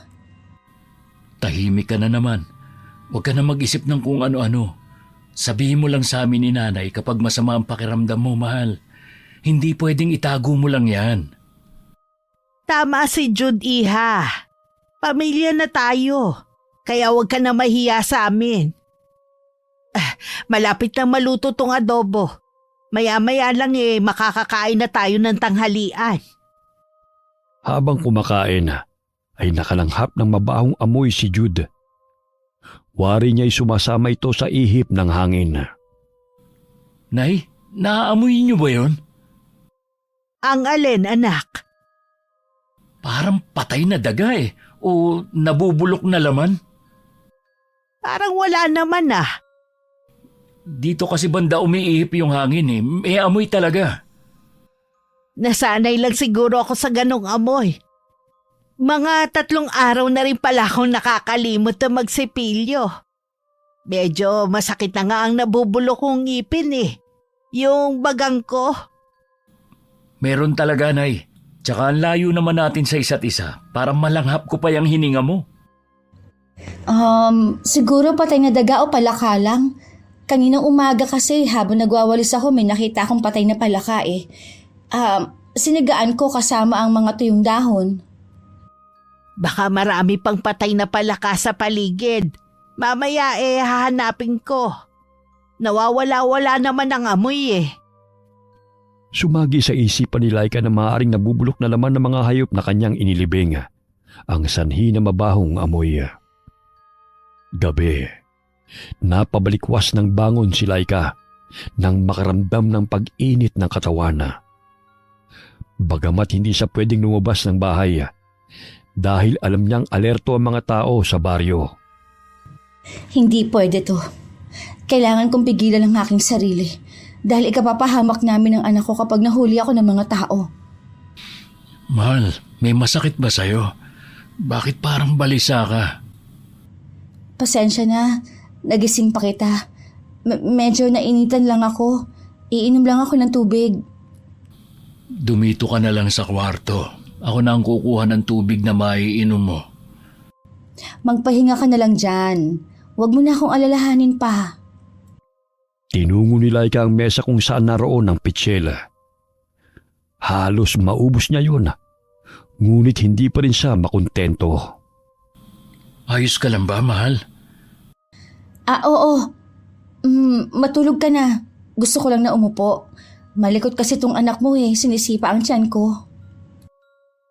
Tahimik ka na naman. Huwag ka na mag-isip ng kung ano-ano. Sabihin mo lang sa amin ni nanay kapag masama ang pakiramdam mo, mahal. Hindi pwedeng itago mo lang yan. Tama si Jude, iha. Pamilya na tayo. Kaya huwag ka na mahiya sa amin. Malapit na maluto tong adobo. Maya-maya lang makakakain na tayo ng tanghalian. Habang kumakain, ay nakalanghap ng mabahong amoy si Jude. Wari niya'y sumasama ito sa ihip ng hangin. Nay, naaamoy niyo ba yon? Ang alin, anak? Parang patay na daga o nabubulok na laman. Parang wala naman ah. Dito kasi banda umiihip yung hangin may amoy talaga. Nasanay lang siguro ako sa ganong amoy. Mga 3 araw na rin pala akong nakakalimot na magsipilyo. Medyo masakit na nga ang nabubulok kong ngipin Yung bagang ko. Meron talaga, Nay. Tsaka ang layo naman natin sa isa't isa para malanghap ko pa yung hininga mo. Siguro patay na daga o palaka lang. Kaninang umaga kasi habang nagwawalis ako may nakita akong patay na palaka Sinigaan ko kasama ang mga tuyong dahon. Baka marami pang patay na palaka sa paligid. Mamaya hahanapin ko. Nawawala-wala naman ang amoy Sumagi sa isipan ni Laika na maaaring nabubulok na laman ng mga hayop na kanyang inilibing. Ang sanhi na mabahong amoy. Gabi. Napabalikwas ng bangon si Laika nang makaramdam ng pag-init ng katawan. Bagamat hindi siya pwedeng lumabas ng bahay dahil alam niyang alerto ang mga tao sa baryo. Hindi pwede to. Kailangan kong pigilan ang aking sarili dahil ikapapahamak namin ang anak ko kapag nahuli ako ng mga tao. Mahal, may masakit ba sa'yo? Bakit parang balisa ka? Pasensya na, nagising pa kita. Medyo nainitan lang ako. Iinom lang ako ng tubig. Dumito ka na lang sa kwarto. Ako na ang kukuha ng tubig na maiinom mo. Magpahinga ka na lang dyan. Huwag mo na akong alalahanin pa. Tinungo ni Laika ang mesa kung saan naroon ang pitsela. Halos maubos niya yun. Ngunit hindi pa rin siya makontento. Ayos ka lang ba, mahal? Oo. Matulog ka na. Gusto ko lang na umupo. Malikot kasi tong anak mo sinisipa ang tiyan ko.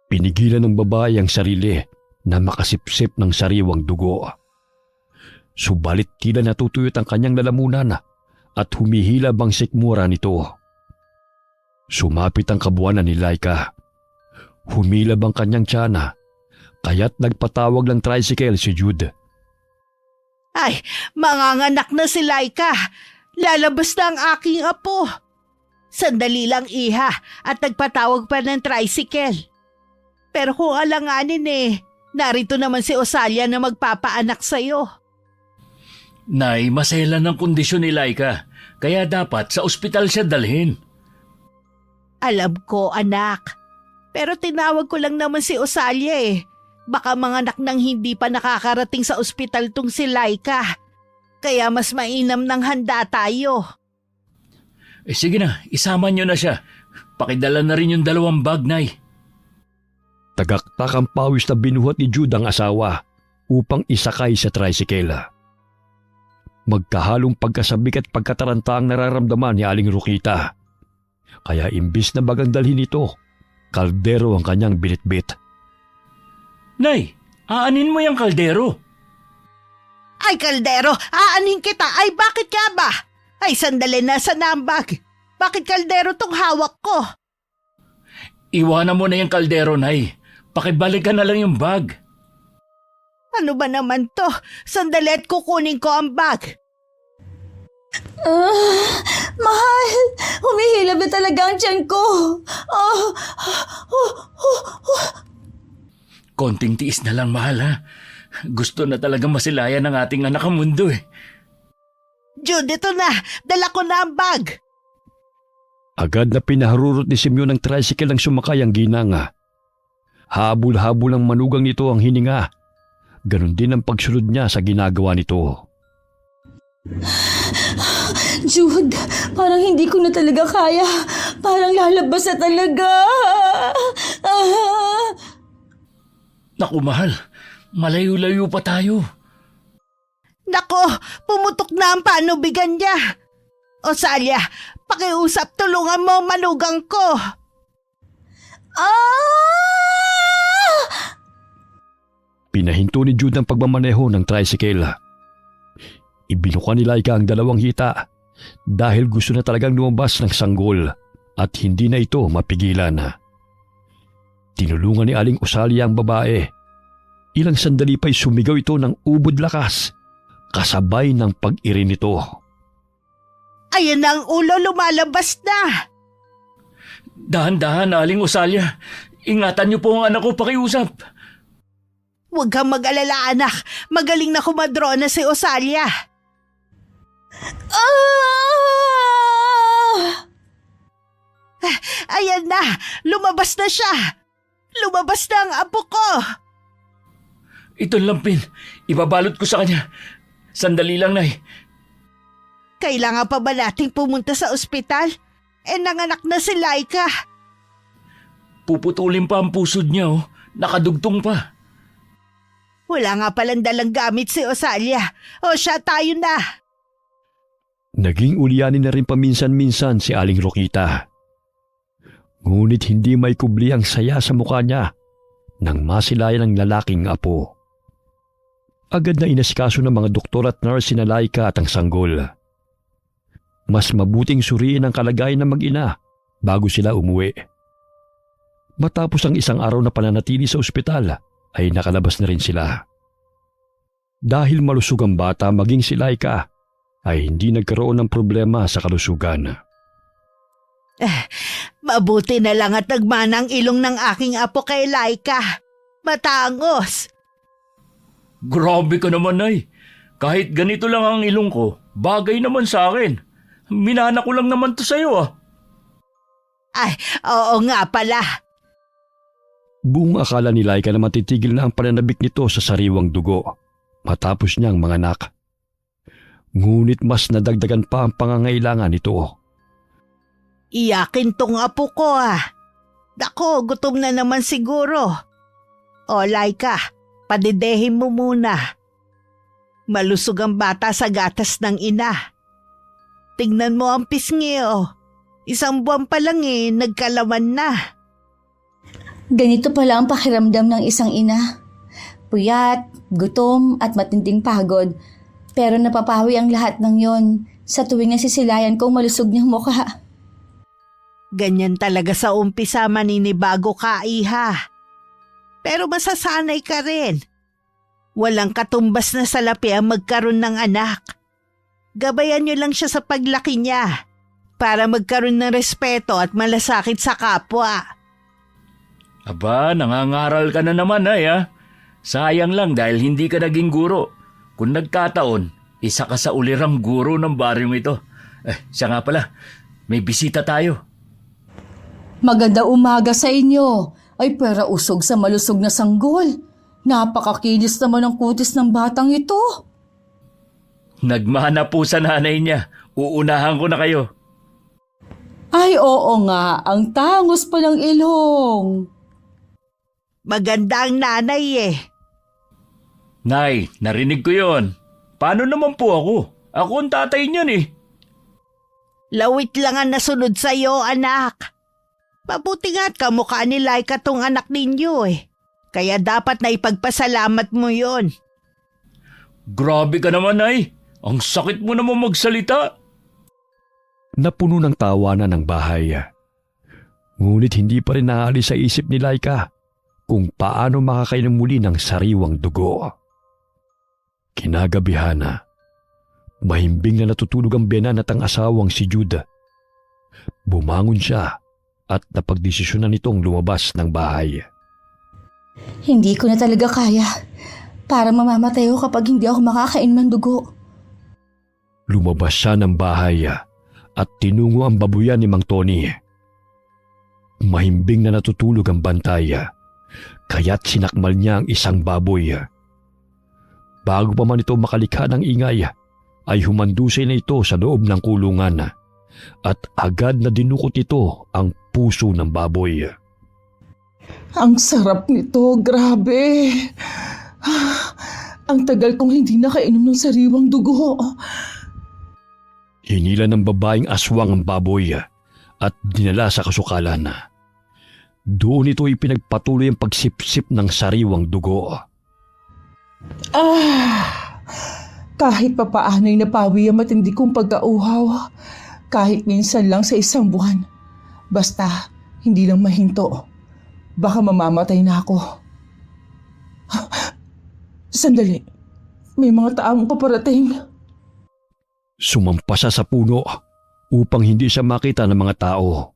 Pinigilan ng babae ang sarili na makasipsip ng sariwang dugo. Subalit tila natutuyot ang kanyang lalamunan at humihilab ang sikmura nito. Sumapit ang kabuanan ni Laika. Humilab ang kanyang tiyana, kaya't nagpatawag ng tricycle si Jude. Ay, manganganak na si Laika. Lalabas na ang aking apo. Sandali lang, iha, at nagpatawag pa ng tricycle. Pero kung alanganin narito naman si Osalia na magpapaanak sa'yo. Nay, maselan ng kondisyon ni Laika, kaya dapat sa ospital siya dalhin. Alam ko, anak. Pero tinawag ko lang naman si Osalia Baka manganak nang hindi pa nakakarating sa ospital tong si Laika. Kaya mas mainam ng handa tayo. Sige na, isama niyo na siya. Pakidala na rin yung 2 bag, Nay. Tagaktak ang pawis na binuhat ni Jude ang asawa upang isakay sa tricycle. Magkahalong pagkasabik at pagkataranta ang nararamdaman ni Aling Rokita. Kaya imbis na bagang dalhin ito, kaldero ang kanyang binitbit. Nay, aanin mo yung kaldero. Ay, kaldero, aanhin kita. Ay, bakit ka ba? Ay, sandali, nasa na ang bag? Bakit kaldero tong hawak ko? Iwanan mo na yung kaldero, Nay. Pakibalikan na lang yung bag. Ano ba naman to? Sandali at kukunin ko ang bag. Mahal, humihilab na talaga ang tiyan ko. Konting tiis na lang, mahal ha. Gusto na talaga masilayan ng ating anak ang mundo eh. Jude, ito na. Dala ko na ang bag. Agad na pinaharurot ni Simeon ng tricycle ang sumakay ang ginanga. Habol-habol ang manugang nito ang hininga. Ganon din ang pagsunod niya sa ginagawa nito. Jude, parang hindi ko na talaga kaya. Parang lalabas na talaga. Naku, mahal. Malayo-layo pa tayo. Nako, pumutok na ang panubigan niya. Osalia, pakiusap, tulungan mo ang manugang ko. Pinahinto ni Jude ang pagmamaneho ng tricycle. Ibinuka ni Laika ang dalawang hita dahil gusto na talagang lumabas ng sanggol at hindi na ito mapigilan. Tinulungan ni Aling Osalia ang babae. Ilang sandali pa'y sumigaw ito ng ubod lakas kasabay ng pag-iri nito. Ayan na ang ulo, lumalabas na. Dahan-dahan, Aling Osalia. Ingatan niyo po ang anak ko, pakiusap. Huwag kang mag-alala, anak. Magaling na kumadrona si Osalia. Ayan na, lumabas na siya. Lumabas na ang apo ko. Itong lampin, ibabalot ko sa kanya. Sandali lang, Nay. Kailangan pa ba nating pumunta sa ospital? Nanganak na si Laika. Puputulin pa ang pusod niya, oh. Nakadugtong pa. Wala nga palang dalang gamit si Osalia. O siya, tayo na. Naging ulyanin na rin paminsan-minsan si Aling Rokita. Ngunit hindi may kubli ang saya sa mukha niya nang masilayan ng lalaking apo. Agad na inasikaso ng mga doktor at nurse si Laika at ang sanggol. Mas mabuting suriin ang kalagayan ng mag-ina bago sila umuwi. Matapos ang isang araw na pananatili sa ospital, ay nakalabas na rin sila. Dahil malusog ang bata maging si Laika, ay hindi nagkaroon ng problema sa kalusugan. Mabuti na lang at nagmanang ilong ng aking apo kay Laika. Matangos. Grabe ka naman, Nay. Kahit ganito lang ang ilong ko, bagay naman sa akin. Minana ko lang naman to sa'yo, ah. Ay, oo nga pala. Buong akala ni Laika na matitigil na ang pananabik nito sa sariwang dugo matapos niyang manganak. Ngunit mas nadagdagan pa ang pangangailangan nito. Iyakin tong apo ko Dako, gutom na naman siguro. O Laika, padidehin mo muna. Malusog ang bata sa gatas ng ina. Tingnan mo ang pisngi Isang buwan pa lang nagkalaman na. Ganito pala ang pakiramdam ng isang ina. Puyat, gutom at matinding pagod. Pero napapawi ang lahat ng yon sa tuwing nasisilayan kong malusog niyang mukha. Ganyan talaga sa umpisa, maninibago ka, iha. Pero masasanay ka rin. Walang katumbas na salapi ang magkaroon ng anak. Gabayan niyo lang siya sa paglaki niya para magkaroon ng respeto at malasakit sa kapwa. Aba, nangangaral ka na naman, Nay, ah. Sayang lang dahil hindi ka naging guro. Kung nagkataon, isa ka sa ulirang guro ng baryong ito. Siya nga pala, may bisita tayo. Maganda umaga sa inyo. Ay pera usog sa malusog na sanggol. Napakakinis naman ang kutis ng batang ito. Nagmana po sa nanay niya. Uunahan ko na kayo. Ay oo nga, ang tangos pa ng ilong. Maganda ang nanay Nay, narinig ko yon. Paano naman po ako? Ako ang tatay niyan Lawit lang ang nasunod sa'yo, anak. Mabuti nga't kamukha ni Laika tong anak ninyo Kaya dapat na ipagpasalamat mo yon. Grabe ka naman, Nay. Ang sakit mo naman magsalita. Napuno ng tawanan ng bahay. Ngunit hindi pa rin naalis sa isip ni Laika kung paano makakainom muli ng sariwang dugo. Kinagabihan na, mahimbing na natutulog ang biyanan at ang asawang si Jude. Bumangon siya at napagdesisyonan nitong lumabas ng bahay. Hindi ko na talaga kaya. Parang mamamatay ako kapag hindi ako makakain man dugo. Lumabas siya ng bahay at tinungo ang babuyan ni Mang Tony. Mahimbing na natutulog ang bantay, kaya't sinakmal niya ang isang baboy. Bago pa man ito makalikha ng ingay, ay humandusay na ito sa loob ng kulungan at agad na dinukot nito ang puso ng baboy. Ang sarap nito, grabe. Ang tagal kong hindi nakainom ng sariwang dugo. Hinila ng babaeng aswang ang baboy at dinala sa kasukalan. Doon ito ipinagpatuloy ang pagsipsip ng sariwang dugo. Kahit papaano'y napawi ang matindi kong pagkauhaw. Kahit minsan lang sa isang buwan. Basta, hindi lang mahinto. Baka mamamatay na ako. Sandali, may mga taong paparating. Sumampa siya sa puno upang hindi siya makita ng mga tao.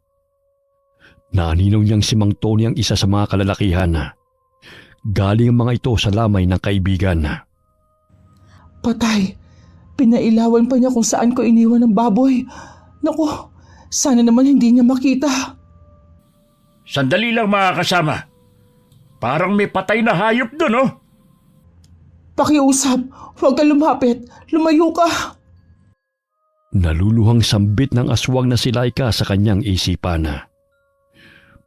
Naaninaw niyang si Mang Tony ang isa sa mga kalalakihan. Galing ang mga ito sa lamay ng kaibigan. Patay, pinailawan pa niya kung saan ko iniwan ng baboy. Naku, sana naman hindi niya makita. Sandali lang mga kasama. Parang may patay na hayop doon, oh. Pakiusap, huwag ka lumapit, lumayo ka. Naluluhang sambit ng aswang na si Laika sa kanyang isipan.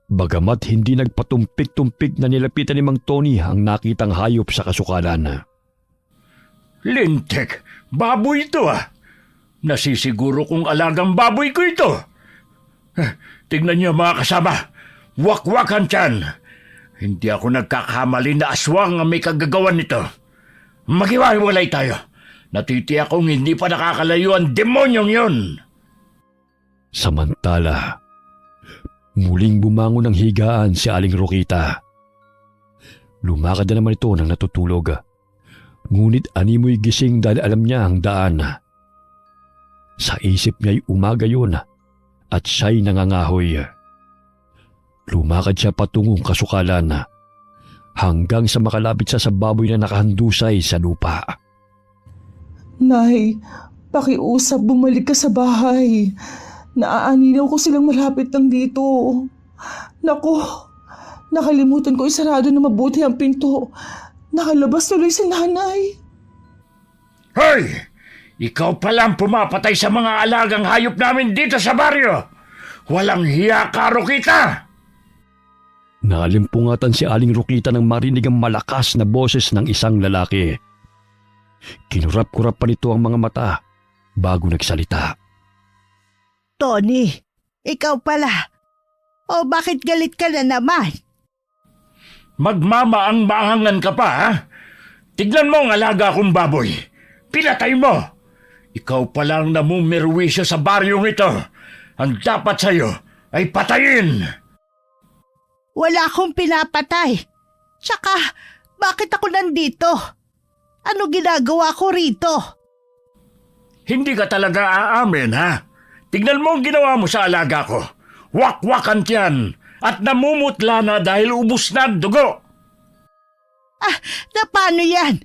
Bagamat hindi nagpatumpik-tumpik na nilapitan ni Mang Tony ang nakitang hayop sa kasukalan. Lintik, baboy ito ah. Nasisiguro kong alagang baboy ko ito. Tignan niyo mga kasama, wakwakan tiyan. Hindi ako nagkakamali na aswang ang may kagagawan nito. Maghiwalay tayo. Natitiyak kong hindi pa nakakalayo ang demonyong yun. Samantala, muling bumangon ng higaan si Aling Rokita. Lumakad na naman ito nang natutulog. Ngunit animoy gising dahil alam niya ang daan. Sa isip niya'y umaga yun at siya'y nangangahoy. Lumakad siya patungong kasukalan hanggang sa makalapit siya sa baboy na nakahandusay sa lupa. Nay, pakiusap, bumalik ka sa bahay. Naaaninaw ko silang malapit lang dito. Naku, nakalimutan ko isarado na mabuti ang pinto. Nakalabas tuloy si nanay. Hoy! Ikaw palang pumapatay sa mga alagang hayop namin dito sa baryo. Walang hiya ka, Rokita! Nalimpungatan si Aling Rokita nang marinig ang malakas na boses ng isang lalaki. Kinurap-kurap pa nito ang mga mata bago nagsalita. Tony, ikaw pala. O bakit galit ka na naman? Magmamaang-maangan ka pa, ha? Tignan mo ang alaga kong baboy. Pinatay mo. Ikaw palang namumirwisyo sa baryong ito. Ang dapat sa'yo ay patayin. Wala akong pinapatay. Tsaka, bakit ako nandito? Ano ginagawa ko rito? Hindi ka talaga aamin, ha? Tignan mo ang ginawa mo sa alaga ko. Wakwakan tiyan at namumutla na dahil ubus na ang dugo. Na paano yan?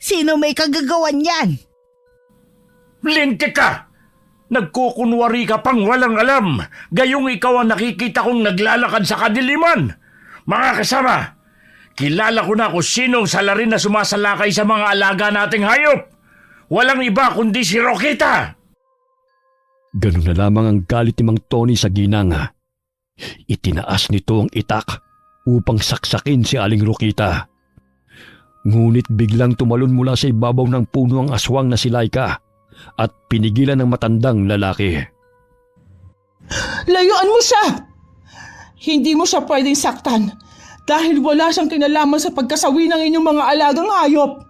Sino may kagagawan yan? Lintik ka! Nagkukunwari ka pang walang alam. Gayong ikaw ang nakikita kong naglalakad sa kadiliman. Mga kasama, kilala ko na kung sinong salarin na sumasalakay sa mga alaga nating hayop. Walang iba kundi si Rokita. Ganun na lamang ang galit ni Mang Tony sa ginang. Itinaas nito ang itak upang saksakin si Aling Rokita. Ngunit biglang tumalon mula sa ibabaw ng puno ang aswang na si Laika at pinigilan ng matandang lalaki. Layuan mo siya! Hindi mo siya pwedeng saktan dahil wala siyang kinalaman sa pagkasawi ng inyong mga alagang hayop.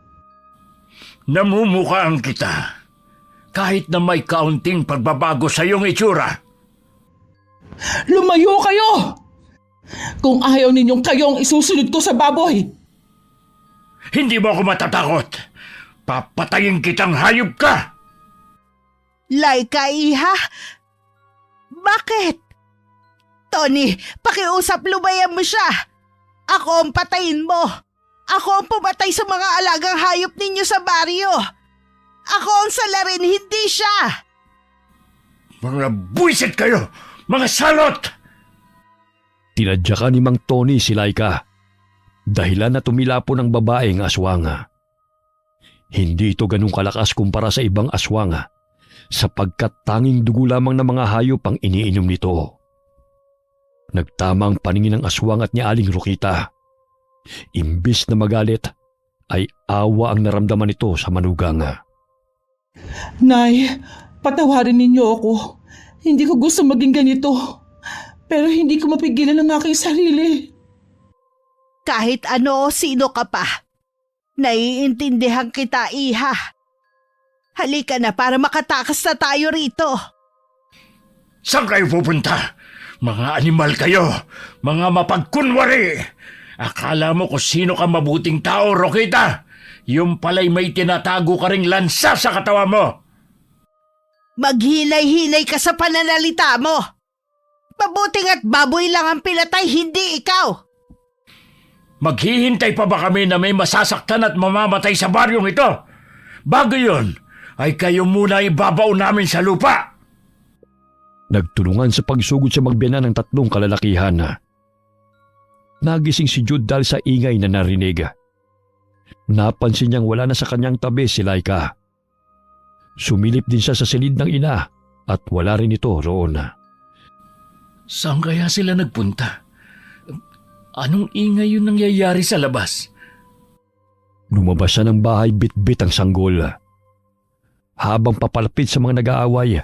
Namumukhaan kita. Kahit na may kaunting pagbabago sa iyong itsura. Lumayo kayo! Kung ayaw ninyong kayong isusunod ko sa baboy, Hindi mo ako matatakot. Papatayin kitang hayop ka. Laika, iha? Bakit? Tony, pakiusap lumayan mo siya. Ako ang patayin mo. Ako ang pumatay sa mga alagang hayop ninyo sa baryo. Ako ang salarin, hindi siya. Mga buwisit kayo! Mga salot! Tinadyakan ni Mang Tony si Laika. Dahilan na tumilapon ang babaeng aswanga. Hindi ito ganun kalakas kumpara sa ibang aswanga sapagkat tanging dugo lamang ng mga hayop ang iniinom nito. Nagtamang paningin ng aswang at ni Aling Rokita. Imbis na magalit, ay awa ang naramdaman nito sa manugang. Nay, patawarin ninyo ako. Hindi ko gusto maging ganito. Pero hindi ko mapigilan ang aking sarili. Kahit ano o sino ka pa. Naiintindihan kita, iha. Halika na para makatakas na tayo rito. Saan kayo pupunta? Mga animal kayo! Mga mapagkunwari! Akala mo kung sino ka mabuting tao, Rokita? Yung pala'y may tinatago ka ring lansa sa katawa mo! Maghinay-hinay ka sa pananalita mo. Mabuting at baboy lang ang pinatay, hindi ikaw. Maghihintay pa ba kami na may masasaktan at mamamatay sa baryong ito? Bago yun, ay kayo muna ibabaw namin sa lupa! Nagtulungan sa pagsugod sa magbiyanan ng tatlong kalalakihan. Nagising si Jude dahil sa ingay na narinig. Napansin niyang wala na sa kanyang tabi si Laika. Sumilip din siya sa silid ng ina at wala rin ito roon. Saan kaya sila nagpunta? Anong ingay yung nangyayari sa labas? Lumabas siya ng bahay bit-bit ang sanggol. Habang papalapit sa mga nag-aaway,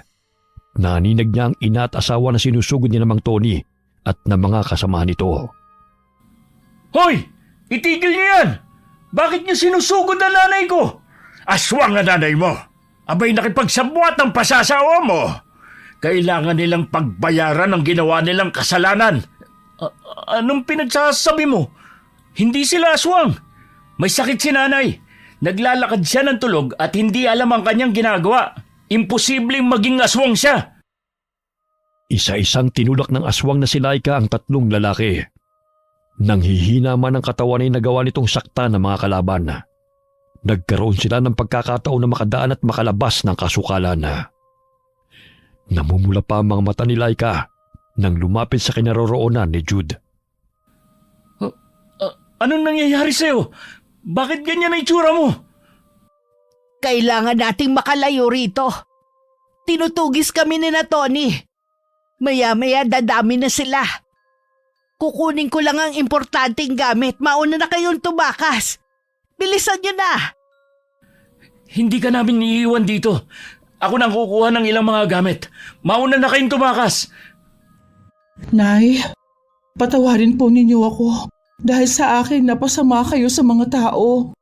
naninag niya ang ina at asawa na sinusugod ni Mang Tony at ng mga kasama nito. Hoy! Itigil niyo yan! Bakit niyo sinusugod ang nanay ko? Aswang ang nanay mo! Abay nakipagsabuat ang pasasawa mo! Kailangan nilang pagbayaran ang ginawa nilang kasalanan. Anong pinagsasabi mo? Hindi sila aswang. May sakit si nanay. Naglalakad siya ng tulog at hindi alam ang kanyang ginagawa. Imposibleng maging aswang siya. Isa-isang tinulak ng aswang na si Laika ang tatlong lalaki. Nang hihina man ang katawan ay nagawa nitong sakta ng mga kalaban. Nagkaroon sila ng pagkakataon na makadaan at makalabas ng kasukalan. Namumula pa ang mga mata ni Laika nang lumapit sa kinaroroonan ni Jude. Anong nangyayari sa'yo? Bakit ganyan ang itsura mo? Kailangan nating makalayo rito. Tinutugis kami ni na Tony. Maya-maya dadami na sila. Kukunin ko lang ang importanteng gamit. Mauna na kayong tumakas. Bilisan nyo na. Hindi ka namin iiwan dito. Ako nang kukuha ng ilang mga gamit. Mauna na kayong tumakas. Nay, patawarin po ninyo ako dahil sa akin napasama kayo sa mga tao.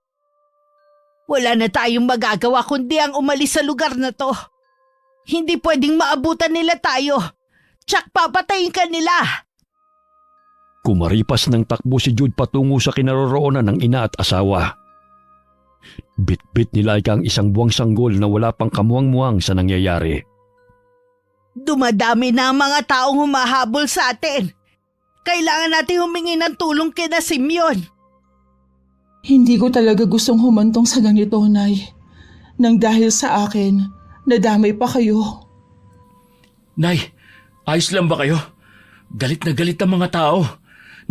Wala na tayong magagawa kundi ang umalis sa lugar na to. Hindi pwedeng maabutan nila tayo. Tsak papatayin ka nila. Kumaripas ng takbo si Jude patungo sa kinaroroonan ng ina at asawa. Bit-bit ni Laika ang isang buwang sanggol na wala pang kamuwang-muwang sa nangyayari. Dumadami na ang mga taong humahabol sa atin. Kailangan natin humingi ng tulong kina Simeon. Hindi ko talaga gustong humantong sa ganito, Nay. Nang dahil sa akin, nadamay pa kayo. Nay, ayos lang ba kayo? Galit na galit ang mga tao.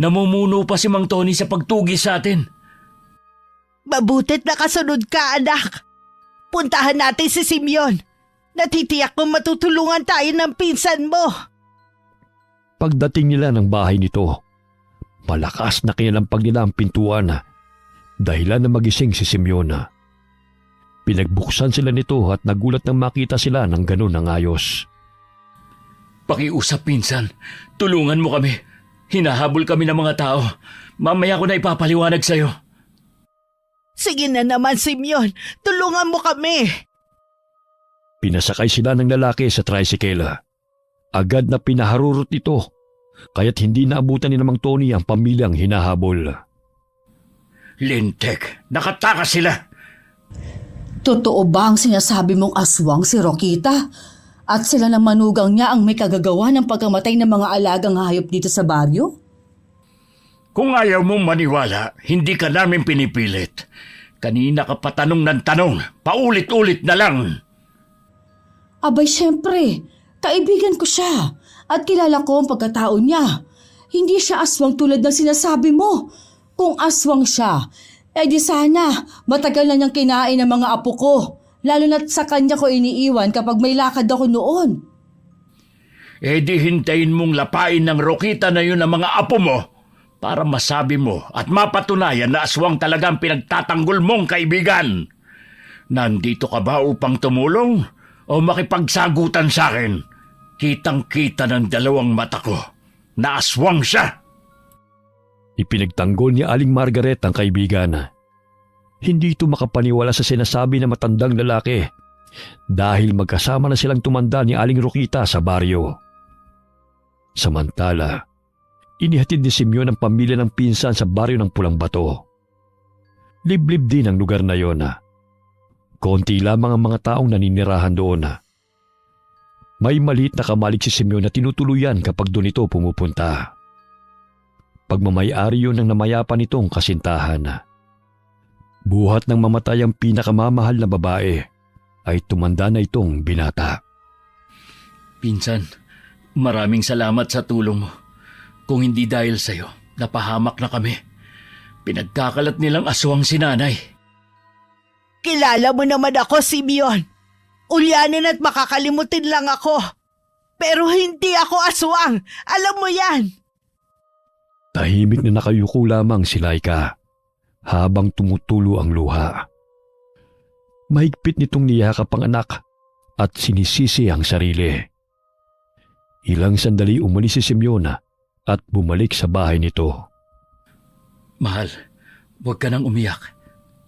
Namumuno pa si Mang Tony sa pagtugis sa atin. Mabutit na kasunod ka, anak. Puntahan natin si Simeon. Natitiyak kong matutulungan tayo ng pinsan mo. Pagdating nila ng bahay nito, malakas na kinalampag nila ang pintuan dahilan na magising si Simeon. Pinagbuksan sila nito at nagulat nang makita sila ng ganun ng ayos. Pakiusap, pinsan. Tulungan mo kami. Hinahabol kami ng mga tao. Mamaya ko na ipapaliwanag sa'yo. Si Sige na naman, Simeon. Tulungan mo kami. Pinasakay sila ng lalaki sa tricycle. Agad na pinaharurot ito, kaya't hindi naabutan ni Mang Tony ang pamilyang hinahabol. Lintek, nakatakas sila. Totoo ba ang sinasabi mong aswang si Rokita? At sila ng manugang niya ang may kagagawa ng pagkamatay ng mga alagang hayop dito sa baryo? Kung ayaw mong maniwala, hindi ka namin pinipilit. Kanina ka pa tanong ng tanong, paulit-ulit na lang. Abay, syempre. Kaibigan ko siya. At kilala ko ang pagkatao niya. Hindi siya aswang tulad ng sinasabi mo. Kung aswang siya, di sana matagal na niyang kinain ng mga apo ko. Lalo na't sa kanya ko iniiwan kapag may lakad ako noon. Di hintayin mong lapain ng Rokita na yun ang mga apo mo para masabi mo at mapatunayan na aswang talagang pinagtatanggol mong kaibigan. Nandito ka ba upang tumulong o makipagsagutan sa akin? Kitang-kita ng dalawang mata ko na aswang siya. Ipinagtanggol ni Aling Margaret ang kaibigan. Hindi ito makapaniwala sa sinasabi ng matandang lalaki dahil magkasama na silang tumanda ni Aling Rokita sa baryo. Samantala, inihatid ni Simeon ang pamilya ng pinsan sa baryo ng Pulang Bato. Liblib din ang lugar na yon. Konti lamang ang mga taong naninirahan doon. May maliit na kamalig si Simeon na tinutuluyan kapag doon ito pumupunta. Pagmamayari yun ng namayapan nitong kasintahan. Buhat ng mamatay ang pinakamamahal na babae, ay tumanda na itong binata. Pinsan, maraming salamat sa tulong mo. Kung hindi dahil sa'yo, napahamak na kami. Pinagkakalat nilang aswang si nanay. Kilala mo naman ako, Simeon. Ulyanin at makakalimutin lang ako. Pero hindi ako aswang. Alam mo yan. Tahimik na nakayuko lamang si Laika habang tumutulo ang luha. Mahigpit nitong niyakap ang anak at sinisisi ang sarili. Ilang sandali umalis si Simeon at bumalik sa bahay nito. Mahal, huwag ka nang umiyak.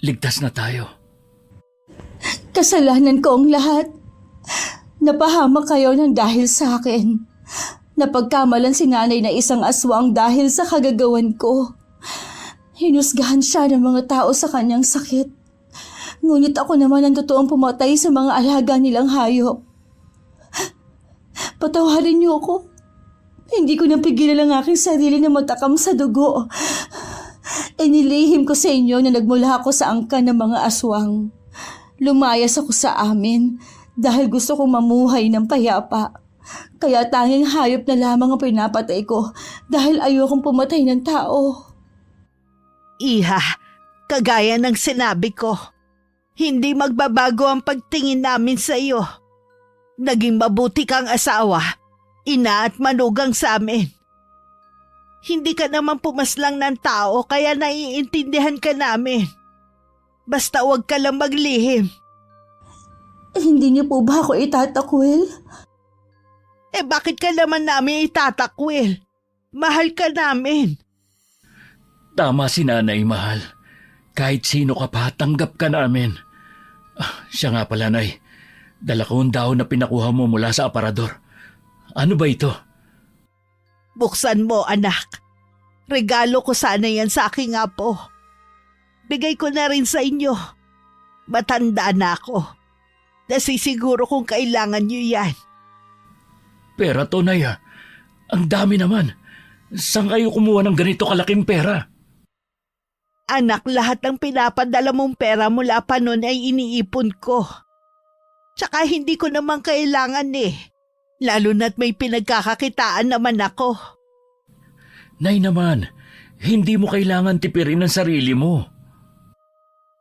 Ligtas na tayo. Kasalanan ko ang lahat. Napahamak kayo ng dahil sa akin. Napagkamalan si nanay na isang aswang dahil sa kagagawan ko. Hinusgahan siya ng mga tao sa kanyang sakit. Ngunit ako naman ang totoong pumatay sa mga alaga nilang hayop. Patawarin niyo ako. Hindi ko napigilan ang aking sarili na matakam sa dugo. Inilihim ko sa inyo na nagmula ako sa angkan ng mga aswang. Lumayas ako sa amin dahil gusto kong mamuhay ng payapa. Kaya tanging hayop na lamang ang pinapatay ko dahil ayokong pumatay ng tao. Iha, kagaya ng sinabi ko, hindi magbabago ang pagtingin namin sa iyo. Naging mabuti kang asawa, ina at manugang sa amin. Hindi ka naman pumaslang ng tao kaya naiintindihan ka namin. Basta huwag ka lang maglihim. Hindi niyo po ba ako itatakwil? Bakit ka naman namin itatakwil? Mahal ka namin. Tama si nanay, mahal. Kahit sino ka pa, tanggap ka namin. Siya nga pala, nay. Dala ko ang dahon na pinakuha mo mula sa aparador. Ano ba ito? Buksan mo, anak. Regalo ko sana yan sa aking apo. Bigay ko na rin sa inyo. Matanda na ako. Nasisiguro kung kailangan niyo yan. Pera to, nay. Ang dami naman. Saan kayo kumuha ng ganito kalaking pera? Anak, lahat ng pinapadala mong pera mula pa noon ay iniipon ko. Tsaka hindi ko naman kailangan eh. Lalo na't may pinagkakakitaan naman ako. Nay naman, hindi mo kailangan tipirin ang sarili mo.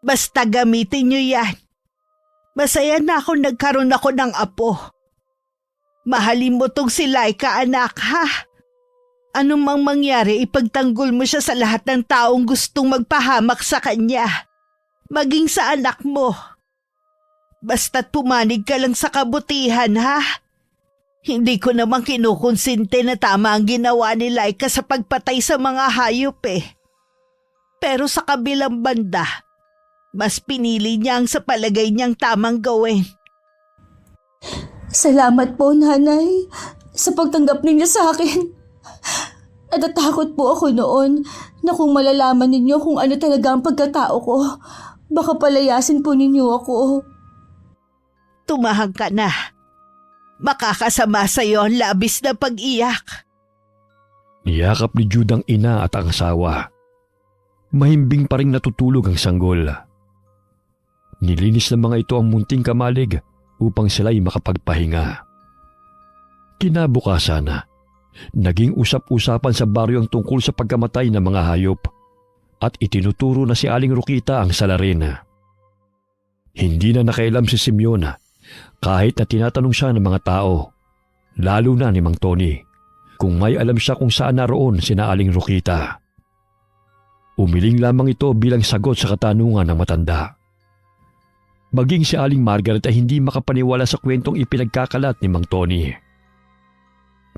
Basta gamitin niyo yan. Masaya na ako nagkaroon ako ng apo. Mahalin mo tong si Laika, anak, ha? Anong mang mangyari, ipagtanggol mo siya sa lahat ng taong gustong magpahamak sa kanya. Maging sa anak mo. Basta't pumanig ka lang sa kabutihan, ha? Hindi ko naman kinukonsinte na tama ang ginawa ni Laika sa pagpatay sa mga hayop eh. Pero sa kabilang banda, Mas pinili niya ang sa palagay niyang tamang gawin. Salamat po, Nanay, sa pagtanggap ninyo sa akin. Natatakot po ako noon na kung malalaman ninyo kung ano talaga ang pagkatao ko, baka palayasin po ninyo ako. Tumahang ka na. Makakasama sa iyo ang labis na pag-iyak. Niyakap ni Jude ang ina at ang asawa. Mahimbing pa rin natutulog ang sanggol. Nilinis ng mga ito ang munting kamalig upang sila'y makapagpahinga. Kinabukasan, naging usap-usapan sa baryo ang tungkol sa pagkamatay ng mga hayop at itinuturo na si Aling Rokita ang salarin. Hindi na nakailam si Simeon kahit na tinatanong siya ng mga tao, lalo na ni Mang Tony, kung may alam siya kung saan naroon sina Aling Rokita. Umiling lamang ito bilang sagot sa katanungan ng matanda. Maging si Aling Margaret ay hindi makapaniwala sa kwentong ipinagkakalat ni Mang Tony.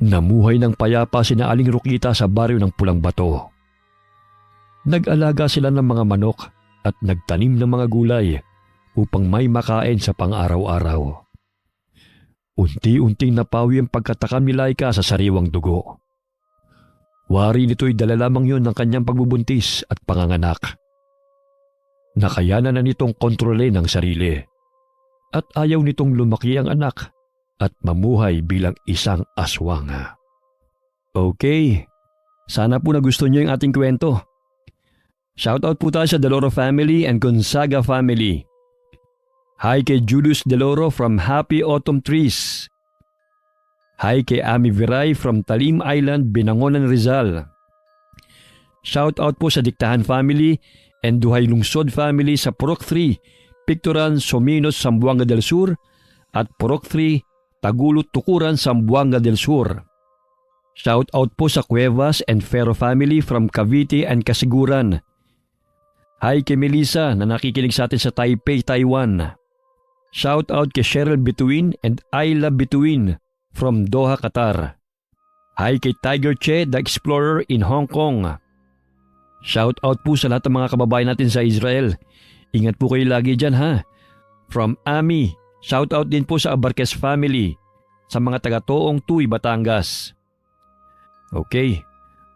Namuhay ng payapa sina Aling Rokita sa baryo ng Pulang Bato. Nag-alaga sila ng mga manok at nagtanim ng mga gulay upang may makain sa pang-araw-araw. Unti-unting napawi ang pagkatakam ni Laika sa sariwang dugo. Wari nito'y dala lamang yun ng kanyang pagbubuntis at panganganak. Nakayanan na nitong kontrolin ang sarili at ayaw nitong lumaki ang anak at mamuhay bilang isang aswang. Okay, sana po nagustuhan niyo yung ating kwento. Shoutout po tayo sa Deloro family and Gonzaga family. Hi kay Julius Deloro from Happy Autumn Trees. Hi kay Ami Viray from Talim Island, Binangonan, Rizal. Shoutout po sa Diktahan family and Duhay Lungsod family sa Purok 3, Picturan, Sominos, Zamboanga del Sur at Purok 3, Tagulot, Tukuran, Zamboanga del Sur. Shoutout po sa Cuevas and Ferro family from Cavite and Kasiguran. Hi kay Melissa na nakikinig sa atin sa Taipei, Taiwan. Shoutout kay Cheryl Bituin and Ayla Bituin from Doha, Qatar. Hi kay Tiger Che, the Explorer in Hong Kong. Shoutout po sa lahat ng mga kababayan natin sa Israel. Ingat po kayo lagi dyan ha. From Ami, shoutout din po sa Abarquez family, sa mga taga-Toong Tuy, Batangas. Okay,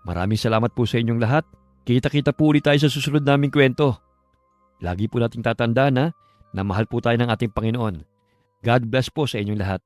maraming salamat po sa inyong lahat. Kita-kita po ulit tayo sa susunod naming kwento. Lagi po nating tatandaan na mahal po tayo ng ating Panginoon. God bless po sa inyong lahat.